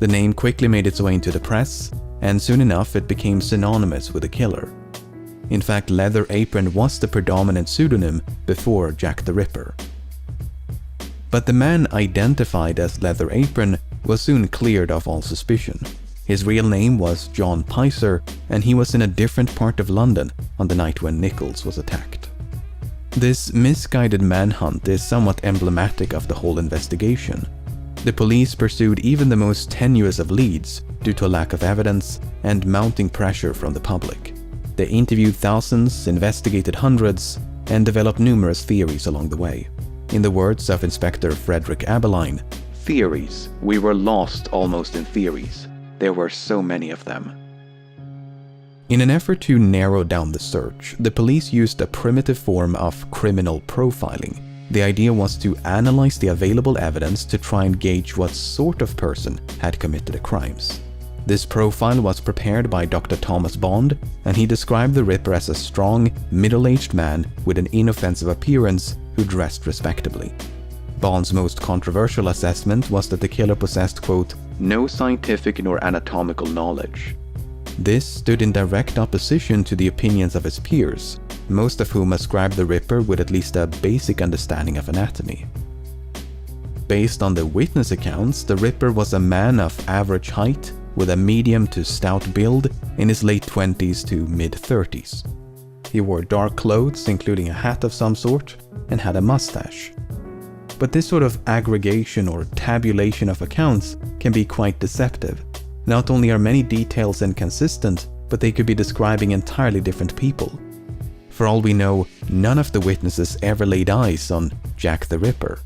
The name quickly made its way into the press, and soon enough it became synonymous with the killer. In fact, Leather Apron was the predominant pseudonym before Jack the Ripper. But the man identified as Leather Apron was soon cleared of all suspicion. His real name was John Piser, and he was in a different part of London on the night when Nichols was attacked. This misguided manhunt is somewhat emblematic of the whole investigation. The police pursued even the most tenuous of leads due to a lack of evidence and mounting pressure from the public. They interviewed thousands, investigated hundreds, and developed numerous theories along the way. In the words of Inspector Frederick Abeline, "Theories. We were lost almost in theories. There were so many of them." In an effort to narrow down the search, the police used a primitive form of criminal profiling. The idea was to analyze the available evidence to try and gauge what sort of person had committed the crimes. This profile was prepared by Dr. Thomas Bond, and he described the Ripper as a strong, middle-aged man with an inoffensive appearance who dressed respectably. Bond's most controversial assessment was that the killer possessed, quote, "no scientific nor anatomical knowledge." This stood in direct opposition to the opinions of his peers, most of whom ascribed the Ripper with at least a basic understanding of anatomy. Based on the witness accounts, the Ripper was a man of average height with a medium to stout build in his late 20s to mid-30s. He wore dark clothes, including a hat of some sort, and had a mustache. But this sort of aggregation or tabulation of accounts can be quite deceptive. Not only are many details inconsistent, but they could be describing entirely different people. For all we know, none of the witnesses ever laid eyes on Jack the Ripper.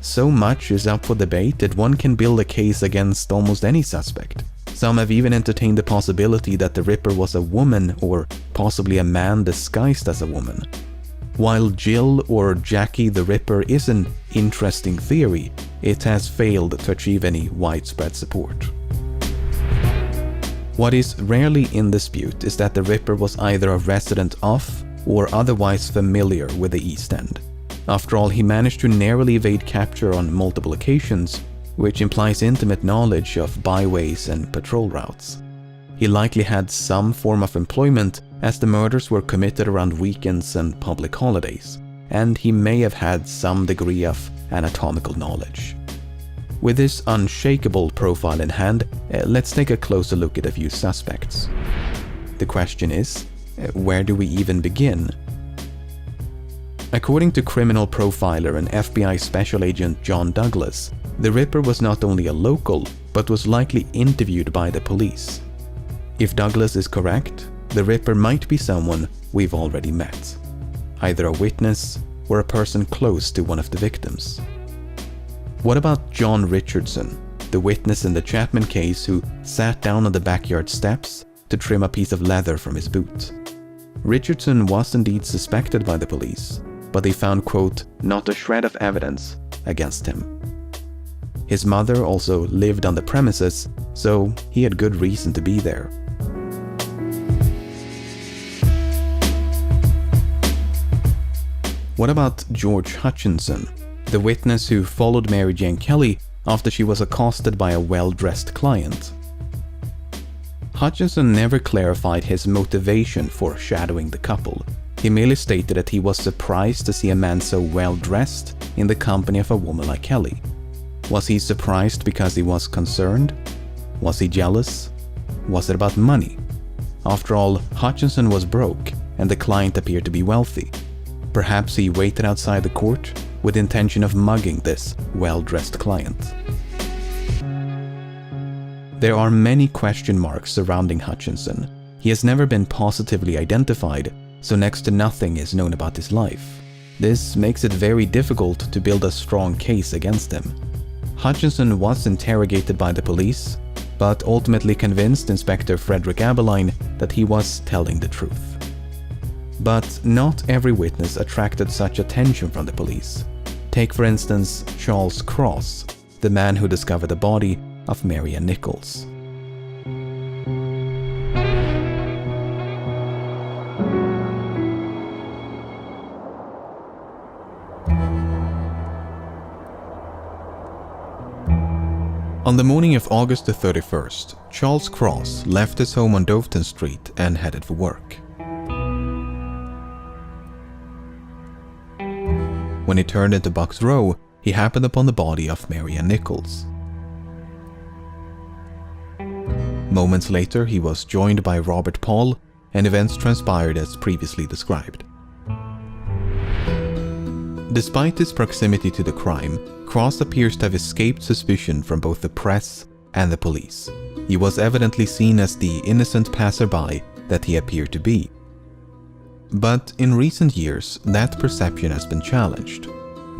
So much is up for debate that one can build a case against almost any suspect. Some have even entertained the possibility that the Ripper was a woman or possibly a man disguised as a woman. While Jill or Jackie the Ripper is an interesting theory, it has failed to achieve any widespread support. What is rarely in dispute is that the Ripper was either a resident of or otherwise familiar with the East End. After all, he managed to narrowly evade capture on multiple occasions, which implies intimate knowledge of byways and patrol routes. He likely had some form of employment, as the murders were committed around weekends and public holidays, and he may have had some degree of anatomical knowledge. With this unshakable profile in hand, let's take a closer look at a few suspects. The question is, where do we even begin? According to criminal profiler and FBI Special Agent John Douglas, the Ripper was not only a local, but was likely interviewed by the police. If Douglas is correct, the Ripper might be someone we've already met, either a witness or a person close to one of the victims. What about John Richardson, the witness in the Chapman case who sat down on the backyard steps to trim a piece of leather from his boot? Richardson was indeed suspected by the police, but they found, quote, "not a shred of evidence" against him. His mother also lived on the premises, so he had good reason to be there. What about George Hutchinson, the witness who followed Mary Jane Kelly after she was accosted by a well-dressed client? Hutchinson never clarified his motivation for shadowing the couple. He merely stated that he was surprised to see a man so well-dressed in the company of a woman like Kelly. Was he surprised because he was concerned? Was he jealous? Was it about money? After all, Hutchinson was broke and the client appeared to be wealthy. Perhaps he waited outside the court with the intention of mugging this well-dressed client. There are many question marks surrounding Hutchinson. He has never been positively identified, so next to nothing is known about his life. This makes it very difficult to build a strong case against him. Hutchinson was interrogated by the police, but ultimately convinced Inspector Frederick Abeline that he was telling the truth. But not every witness attracted such attention from the police. Take for instance Charles Cross, the man who discovered the body of Marianne Nichols. On the morning of August the 31st, Charles Cross left his home on Doveton Street and headed for work. When he turned into Bucks Row, he happened upon the body of Marianne Nichols. Moments later, he was joined by Robert Paul, and events transpired as previously described. Despite his proximity to the crime, Cross appears to have escaped suspicion from both the press and the police. He was evidently seen as the innocent passerby that he appeared to be. But in recent years, that perception has been challenged.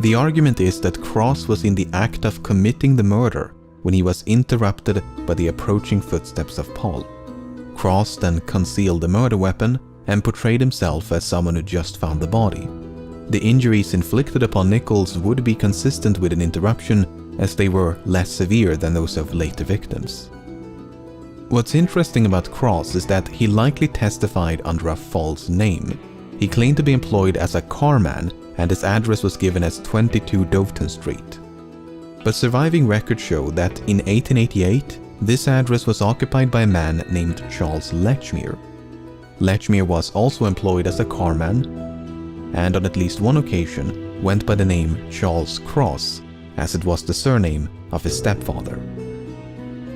The argument is that Cross was in the act of committing the murder when he was interrupted by the approaching footsteps of Paul. Cross then concealed the murder weapon and portrayed himself as someone who just found the body. The injuries inflicted upon Nichols would be consistent with an interruption, as they were less severe than those of later victims. What's interesting about Cross is that he likely testified under a false name. He claimed to be employed as a carman, and his address was given as 22 Doveton Street. But surviving records show that in 1888, this address was occupied by a man named Charles Lechmere. Lechmere was also employed as a carman, and on at least one occasion went by the name Charles Cross, as it was the surname of his stepfather.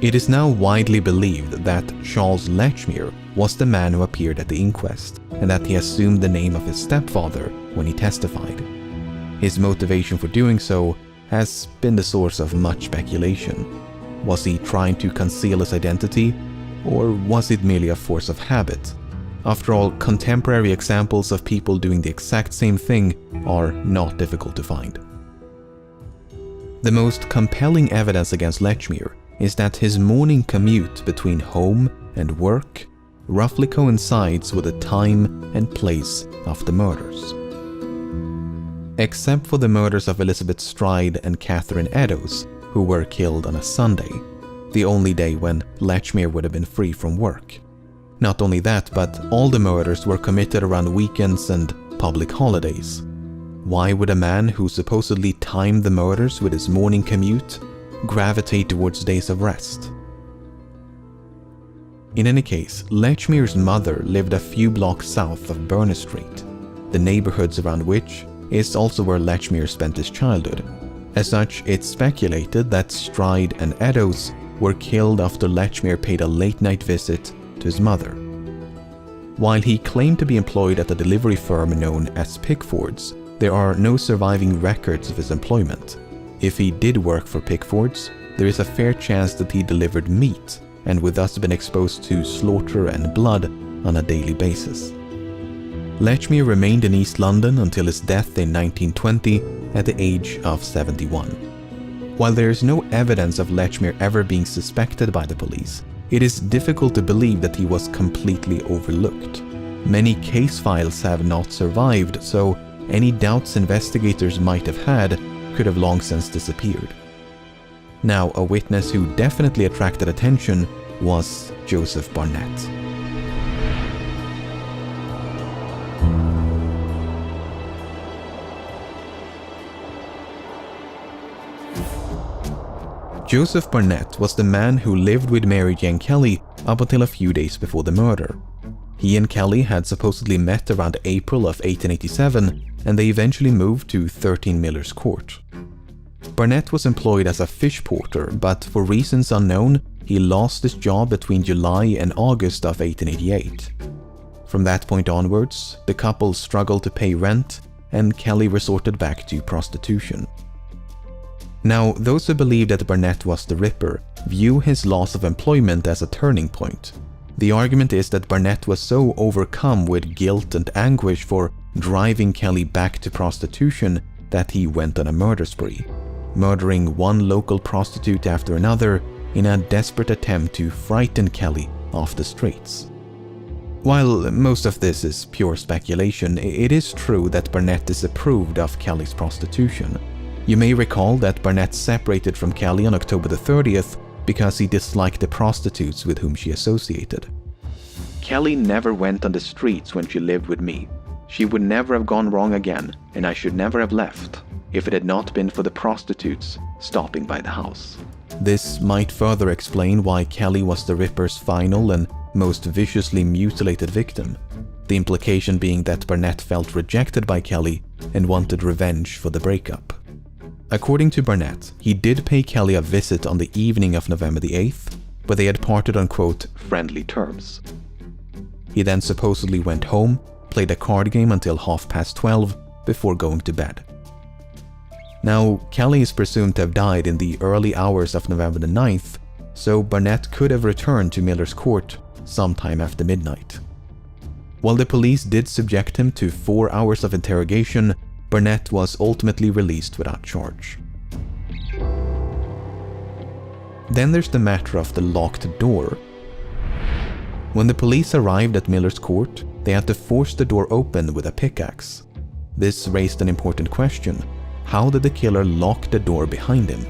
It is now widely believed that Charles Lechmere was the man who appeared at the inquest, and that he assumed the name of his stepfather when he testified. His motivation for doing so has been the source of much speculation. Was he trying to conceal his identity, or was it merely a force of habit? After all, contemporary examples of people doing the exact same thing are not difficult to find. The most compelling evidence against Lechmere is that his morning commute between home and work roughly coincides with the time and place of the murders. Except for the murders of Elizabeth Stride and Catherine Eddowes, who were killed on a Sunday, the only day when Lechmere would have been free from work. Not only that, but all the murders were committed around weekends and public holidays. Why would a man who supposedly timed the murders with his morning commute gravitate towards days of rest? In any case, Lechmere's mother lived a few blocks south of Berners Street, the neighborhoods around which is also where Lechmere spent his childhood. As such, it's speculated that Stride and Eddowes were killed after Lechmere paid a late-night visit to his mother. While he claimed to be employed at a delivery firm known as Pickford's, there are no surviving records of his employment. If he did work for Pickford's, there is a fair chance that he delivered meat and would thus have been exposed to slaughter and blood on a daily basis. Lechmere remained in East London until his death in 1920 at the age of 71. While there is no evidence of Lechmere ever being suspected by the police, it is difficult to believe that he was completely overlooked. Many case files have not survived, so any doubts investigators might have had could have long since disappeared. Now, a witness who definitely attracted attention was Joseph Barnett. Joseph Barnett was the man who lived with Mary Jane Kelly up until a few days before the murder. He and Kelly had supposedly met around April of 1887, and they eventually moved to 13 Miller's Court. Barnett was employed as a fish porter, but for reasons unknown, he lost his job between July and August of 1888. From that point onwards, the couple struggled to pay rent, and Kelly resorted back to prostitution. Now, those who believe that Barnett was the Ripper view his loss of employment as a turning point. The argument is that Barnett was so overcome with guilt and anguish for driving Kelly back to prostitution that he went on a murder spree, murdering one local prostitute after another in a desperate attempt to frighten Kelly off the streets. While most of this is pure speculation, it is true that Barnett disapproved of Kelly's prostitution. You may recall that Barnett separated from Kelly on October the 30th because he disliked the prostitutes with whom she associated. "Kelly never went on the streets when she lived with me. She would never have gone wrong again, and I should never have left if it had not been for the prostitutes stopping by the house." This might further explain why Kelly was the Ripper's final and most viciously mutilated victim, the implication being that Barnett felt rejected by Kelly and wanted revenge for the breakup. According to Barnett, he did pay Kelly a visit on the evening of November the 8th, but they had parted on quote, "friendly terms." He then supposedly went home, played a card game until 12:30 before going to bed. Now, Kelly is presumed to have died in the early hours of November the 9th, so Barnett could have returned to Miller's Court sometime after midnight. While the police did subject him to 4 hours of interrogation, Barnett was ultimately released without charge. Then there's the matter of the locked door. When the police arrived at Miller's Court, they had to force the door open with a pickaxe. This raised an important question. How did the killer lock the door behind him?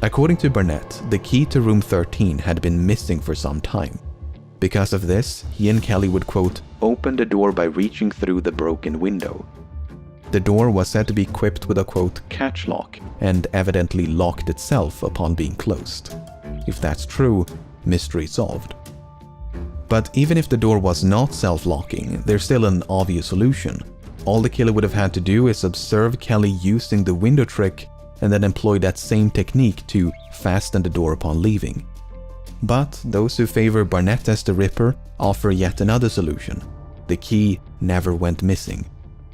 According to Barnett, the key to room 13 had been missing for some time. Because of this, he and Kelly would quote, "open the door by reaching through the broken window." The door was said to be equipped with a quote, "catch lock," and evidently locked itself upon being closed. If that's true, mystery solved. But even if the door was not self-locking, there's still an obvious solution. All the killer would have had to do is observe Kelly using the window trick and then employ that same technique to fasten the door upon leaving. But those who favor Barnett as the Ripper offer yet another solution. The key never went missing.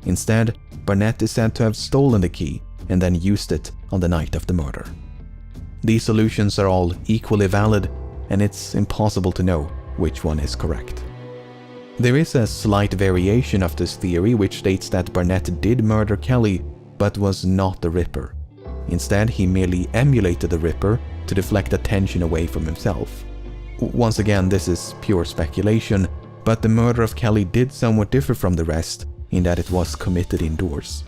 Instead, Barnett is said to have stolen the key and then used it on the night of the murder. These solutions are all equally valid, and it's impossible to know which one is correct. There is a slight variation of this theory which states that Barnett did murder Kelly but was not the Ripper. Instead, he merely emulated the Ripper to deflect attention away from himself. Once again, this is pure speculation, but the murder of Kelly did somewhat differ from the rest in that it was committed indoors.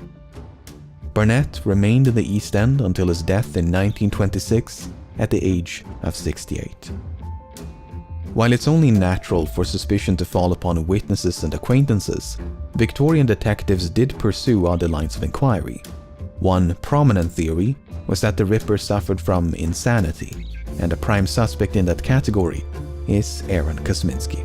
Barnett remained in the East End until his death in 1926 at the age of 68. While it's only natural for suspicion to fall upon witnesses and acquaintances, Victorian detectives did pursue other lines of inquiry. One prominent theory was that the Ripper suffered from insanity, and a prime suspect in that category is Aaron Kosminski.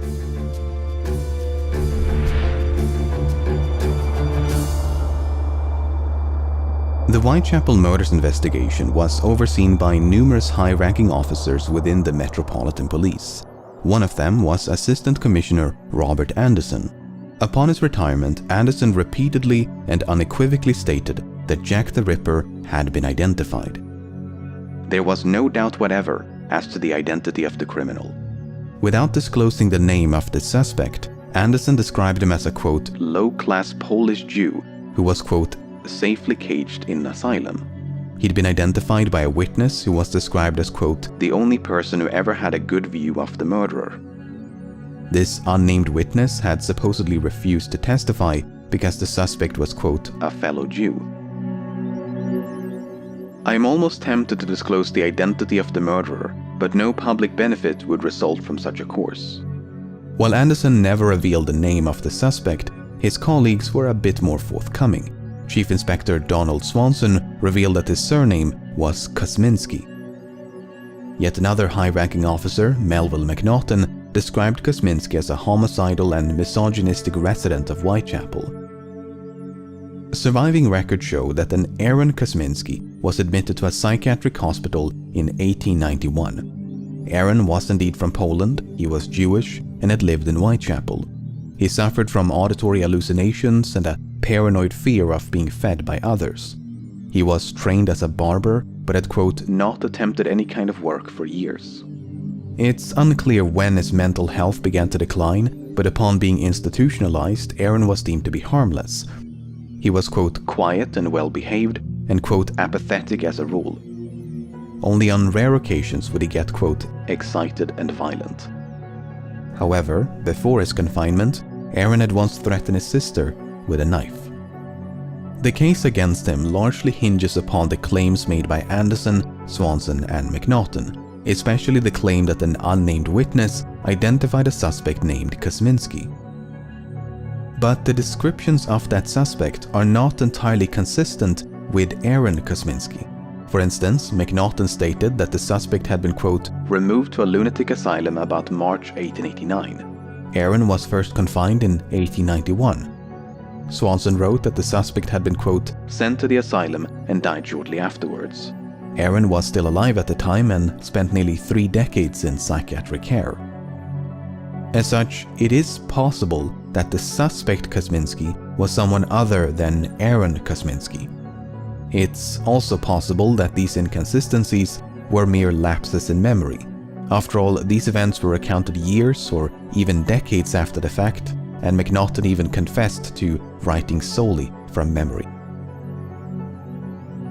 The Whitechapel murders investigation was overseen by numerous high-ranking officers within the Metropolitan Police. One of them was Assistant Commissioner Robert Anderson. Upon his retirement, Anderson repeatedly and unequivocally stated that Jack the Ripper had been identified. There was no doubt whatever as to the identity of the criminal. Without disclosing the name of the suspect, Anderson described him as a quote, "low-class Polish Jew who was quote, safely caged in an asylum." He'd been identified by a witness who was described as quote, "the only person who ever had a good view of the murderer." This unnamed witness had supposedly refused to testify because the suspect was quote, "a fellow Jew." I am almost tempted to disclose the identity of the murderer, but no public benefit would result from such a course. While Anderson never revealed the name of the suspect, his colleagues were a bit more forthcoming. Chief Inspector Donald Swanson revealed that his surname was Kosminski. Yet another high-ranking officer, Melville McNaughton, described Kosminski as a homicidal and misogynistic resident of Whitechapel. Surviving records show that an Aaron Kosminski was admitted to a psychiatric hospital in 1891. Aaron was indeed from Poland, he was Jewish, and had lived in Whitechapel. He suffered from auditory hallucinations and a paranoid fear of being fed by others. He was trained as a barber, but had, quote, not attempted any kind of work for years. It's unclear when his mental health began to decline, but upon being institutionalized, Aaron was deemed to be harmless. He was, quote, quiet and well-behaved, and, quote, apathetic as a rule. Only on rare occasions would he get, quote, excited and violent. However, before his confinement, Aaron had once threatened his sister with a knife. The case against him largely hinges upon the claims made by Anderson, Swanson, and McNaughton, especially the claim that an unnamed witness identified a suspect named Kosminski. But the descriptions of that suspect are not entirely consistent with Aaron Kosminski. For instance, McNaughton stated that the suspect had been, quote, removed to a lunatic asylum about March 1889. Aaron was first confined in 1891. Swanson wrote that the suspect had been, quote, sent to the asylum and died shortly afterwards. Aaron was still alive at the time and spent nearly 3 decades in psychiatric care. As such, it is possible that the suspect Kosminski was someone other than Aaron Kosminski. It's also possible that these inconsistencies were mere lapses in memory. After all, these events were recounted years or even decades after the fact, and McNaughton even confessed to writing solely from memory.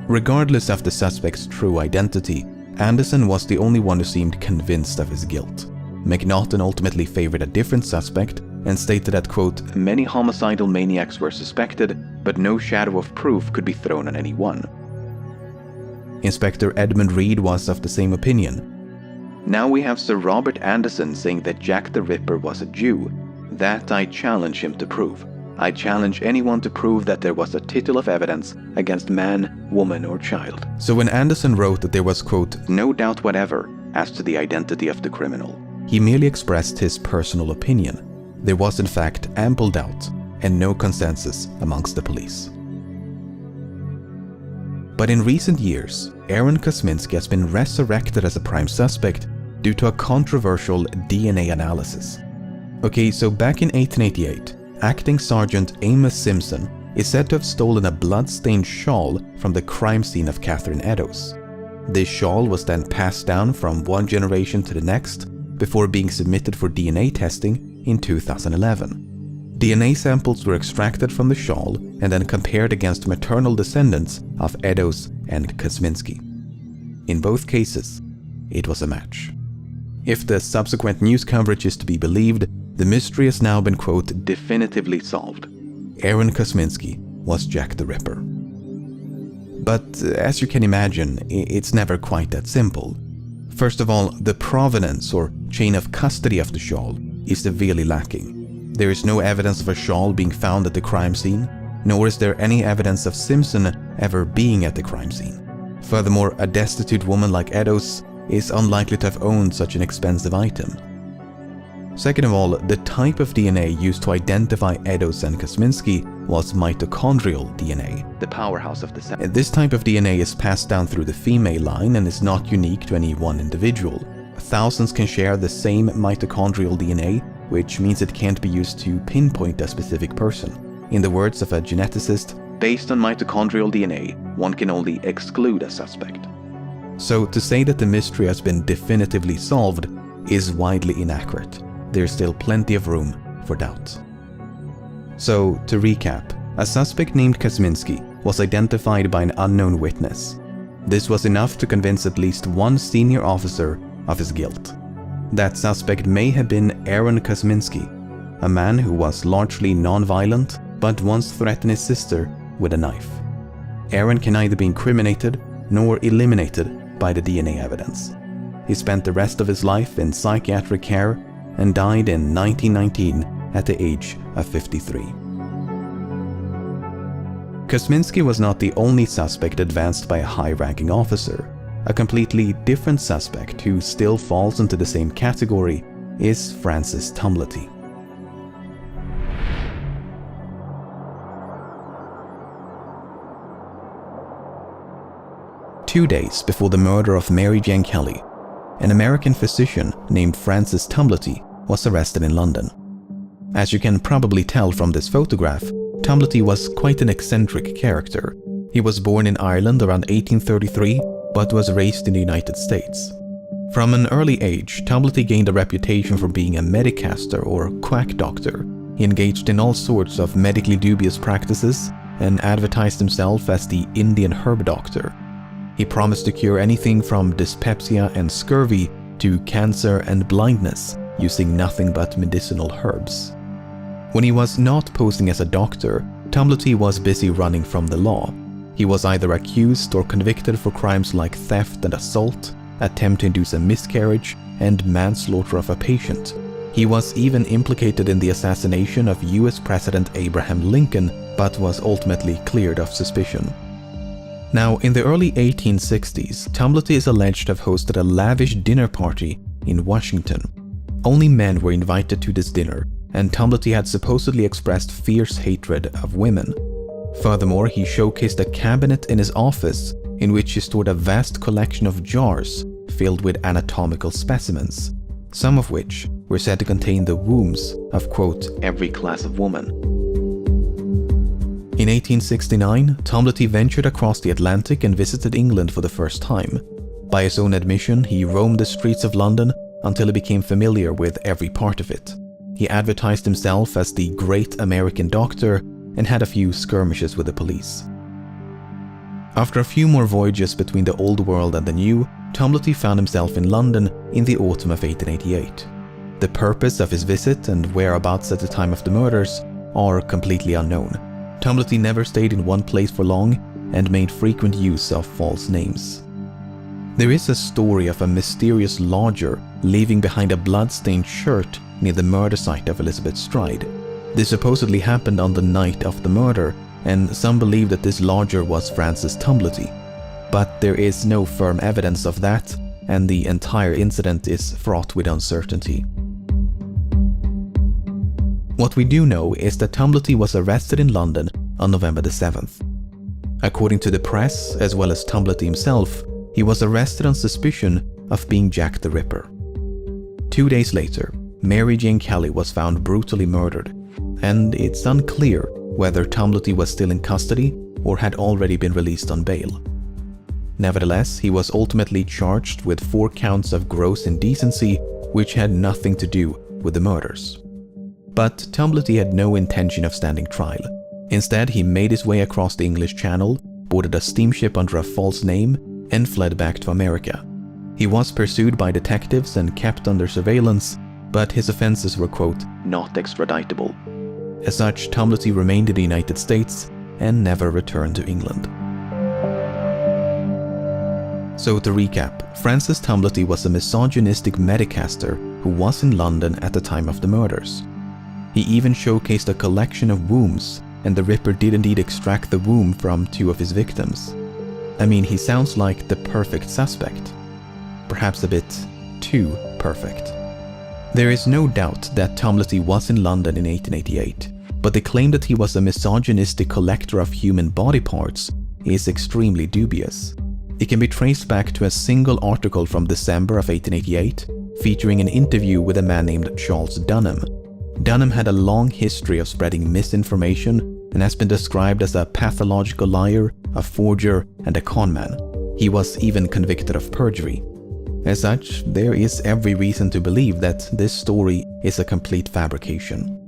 Regardless of the suspect's true identity, Anderson was the only one who seemed convinced of his guilt. McNaughton ultimately favored a different suspect and stated that, quote, many homicidal maniacs were suspected, but no shadow of proof could be thrown on any one. Inspector Edmund Reed was of the same opinion. Now we have Sir Robert Anderson saying that Jack the Ripper was a Jew. That I challenge him to prove. I challenge anyone to prove that there was a tittle of evidence against man, woman, or child. So when Anderson wrote that there was, quote, no doubt whatever as to the identity of the criminal, he merely expressed his personal opinion. There was in fact ample doubt and no consensus amongst the police. But in recent years, Aaron Kosminski has been resurrected as a prime suspect due to a controversial DNA analysis. Okay, so back in 1888, Acting Sergeant Amos Simpson is said to have stolen a blood-stained shawl from the crime scene of Catherine Eddowes. This shawl was then passed down from one generation to the next before being submitted for DNA testing in 2011. DNA samples were extracted from the shawl and then compared against maternal descendants of Eddowes and Kosminski. In both cases, it was a match. If the subsequent news coverage is to be believed, the mystery has now been, quote, definitively solved. Aaron Kosminski was Jack the Ripper. But as you can imagine, it's never quite that simple. First of all, the provenance or chain of custody of the shawl is severely lacking. There is no evidence of a shawl being found at the crime scene, nor is there any evidence of Simpson ever being at the crime scene. Furthermore, a destitute woman like Eddowes is unlikely to have owned such an expensive item. Second of all, the type of DNA used to identify Eddowes and Kosminski was mitochondrial DNA, the powerhouse of the cell. This type of DNA is passed down through the female line and is not unique to any one individual. Thousands can share the same mitochondrial DNA, which means it can't be used to pinpoint a specific person. In the words of a geneticist, based on mitochondrial DNA, one can only exclude a suspect. So to say that the mystery has been definitively solved is widely inaccurate. There's still plenty of room for doubt. So, to recap, a suspect named Kosminski was identified by an unknown witness. This was enough to convince at least one senior officer of his guilt. That suspect may have been Aaron Kosminski, a man who was largely non-violent but once threatened his sister with a knife. Aaron can neither be incriminated nor eliminated by the DNA evidence. He spent the rest of his life in psychiatric care and died in 1919 at the age of 53. Kosminski was not the only suspect advanced by a high-ranking officer. A completely different suspect who still falls into the same category is Francis Tumblety. Two days before the murder of Mary Jane Kelly, an American physician named Francis Tumblety was arrested in London. As you can probably tell from this photograph, Tumblety was quite an eccentric character. He was born in Ireland around 1833, but was raised in the United States. From an early age, Tumblety gained a reputation for being a medicaster or quack doctor. He engaged in all sorts of medically dubious practices and advertised himself as the Indian herb doctor. He promised to cure anything from dyspepsia and scurvy to cancer and blindness using nothing but medicinal herbs. When he was not posing as a doctor, Tumblety was busy running from the law. He was either accused or convicted for crimes like theft and assault, attempt to induce a miscarriage, and manslaughter of a patient. He was even implicated in the assassination of US President Abraham Lincoln, but was ultimately cleared of suspicion. Now, in the early 1860s, Tumblety is alleged to have hosted a lavish dinner party in Washington. Only men were invited to this dinner, and Tumblety had supposedly expressed fierce hatred of women. Furthermore, he showcased a cabinet in his office in which he stored a vast collection of jars filled with anatomical specimens, some of which were said to contain the wombs of, quote, every class of woman. In 1869, Tumblety ventured across the Atlantic and visited England for the first time. By his own admission, he roamed the streets of London until he became familiar with every part of it. He advertised himself as the Great American Doctor and had a few skirmishes with the police. After a few more voyages between the old world and the new, Tumblety found himself in London in the autumn of 1888. The purpose of his visit and whereabouts at the time of the murders are completely unknown. Tumblety never stayed in one place for long and made frequent use of false names. There is a story of a mysterious lodger leaving behind a blood-stained shirt near the murder site of Elizabeth Stride. This supposedly happened on the night of the murder, and some believe that this lodger was Francis Tumblety. But there is no firm evidence of that, and the entire incident is fraught with uncertainty. What we do know is that Tumblety was arrested in London on November the 7th. According to the press, as well as Tumblety himself, he was arrested on suspicion of being Jack the Ripper. 2 days later, Mary Jane Kelly was found brutally murdered, and it's unclear whether Tumblety was still in custody or had already been released on bail. Nevertheless, he was ultimately charged with 4 counts of gross indecency, which had nothing to do with the murders. But Tumblety had no intention of standing trial. Instead, he made his way across the English Channel, boarded a steamship under a false name, and fled back to America. He was pursued by detectives and kept under surveillance, but his offenses were, quote, not extraditable. As such, Tumblety remained in the United States and never returned to England. So to recap, Francis Tumblety was a misogynistic medicaster who was in London at the time of the murders. He even showcased a collection of wombs, and the Ripper did indeed extract the womb from 2 of his victims. I mean, he sounds like the perfect suspect. Perhaps a bit too perfect. There is no doubt that Tumblety was in London in 1888, but the claim that he was a misogynistic collector of human body parts is extremely dubious. It can be traced back to a single article from December of 1888 featuring an interview with a man named Charles Dunham. Dunham had a long history of spreading misinformation and has been described as a pathological liar, a forger, and a conman. He was even convicted of perjury. As such, there is every reason to believe that this story is a complete fabrication.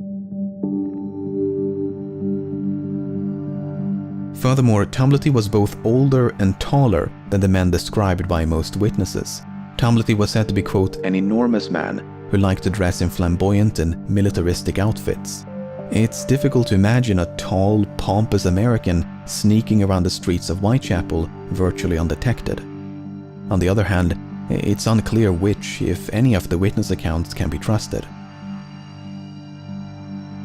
Furthermore, Tumblety was both older and taller than the men described by most witnesses. Tumblety was said to be, quote, an enormous man who liked to dress in flamboyant and militaristic outfits. It's difficult to imagine a tall, pompous American sneaking around the streets of Whitechapel virtually undetected. On the other hand, it's unclear which, if any, of the witness accounts can be trusted.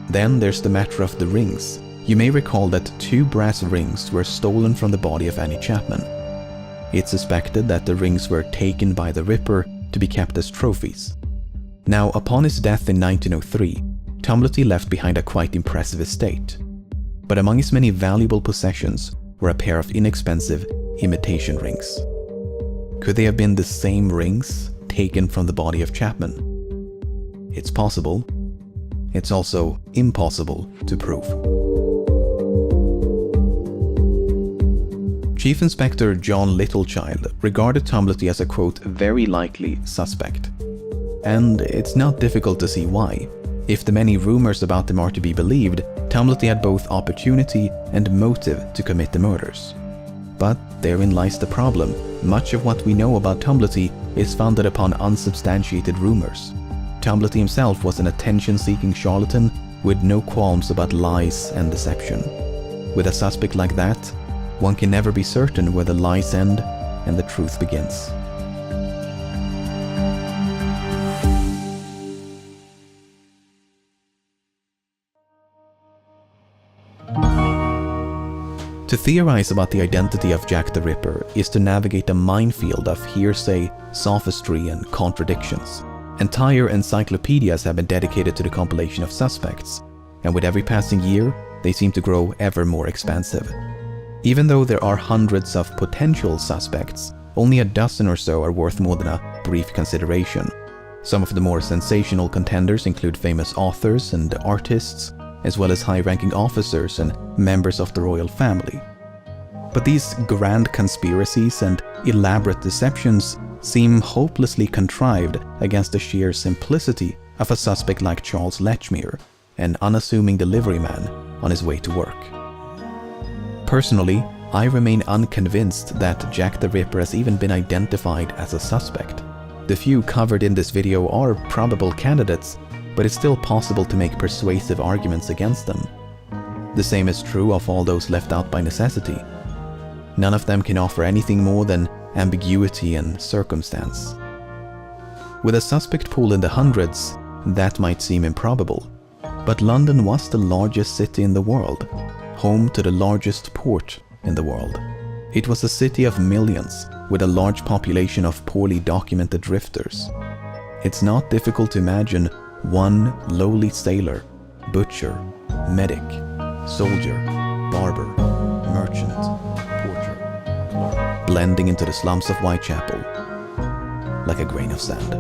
Then there's the matter of the rings. You may recall that 2 brass rings were stolen from the body of Annie Chapman. It's suspected that the rings were taken by the Ripper to be kept as trophies. Now, upon his death in 1903, Tumblety left behind a quite impressive estate. But among his many valuable possessions were a pair of inexpensive imitation rings. Could they have been the same rings taken from the body of Chapman? It's possible. It's also impossible to prove. Chief Inspector John Littlechild regarded Tumblety as a quote, very likely suspect. And it's not difficult to see why. If the many rumors about him are to be believed, Tumblety had both opportunity and motive to commit the murders. But therein lies the problem. Much of what we know about Tumblety is founded upon unsubstantiated rumors. Tumblety himself was an attention-seeking charlatan with no qualms about lies and deception. With a suspect like that, one can never be certain where the lies end and the truth begins. To theorize about the identity of Jack the Ripper is to navigate a minefield of hearsay, sophistry, and contradictions. Entire encyclopedias have been dedicated to the compilation of suspects, and with every passing year, they seem to grow ever more expansive. Even though there are hundreds of potential suspects, only a dozen or so are worth more than a brief consideration. Some of the more sensational contenders include famous authors and artists, as well as high-ranking officers and members of the royal family. But these grand conspiracies and elaborate deceptions seem hopelessly contrived against the sheer simplicity of a suspect like Charles Lechmere, an unassuming delivery man on his way to work. Personally, I remain unconvinced that Jack the Ripper has even been identified as a suspect. The few covered in this video are probable candidates, but it's still possible to make persuasive arguments against them. The same is true of all those left out by necessity. None of them can offer anything more than ambiguity and circumstance. With a suspect pool in the hundreds, that might seem improbable. But London was the largest city in the world, home to the largest port in the world. It was a city of millions, with a large population of poorly documented drifters. It's not difficult to imagine one lowly sailor, butcher, medic, soldier, barber, merchant, porter, clerk, blending into the slums of Whitechapel like a grain of sand.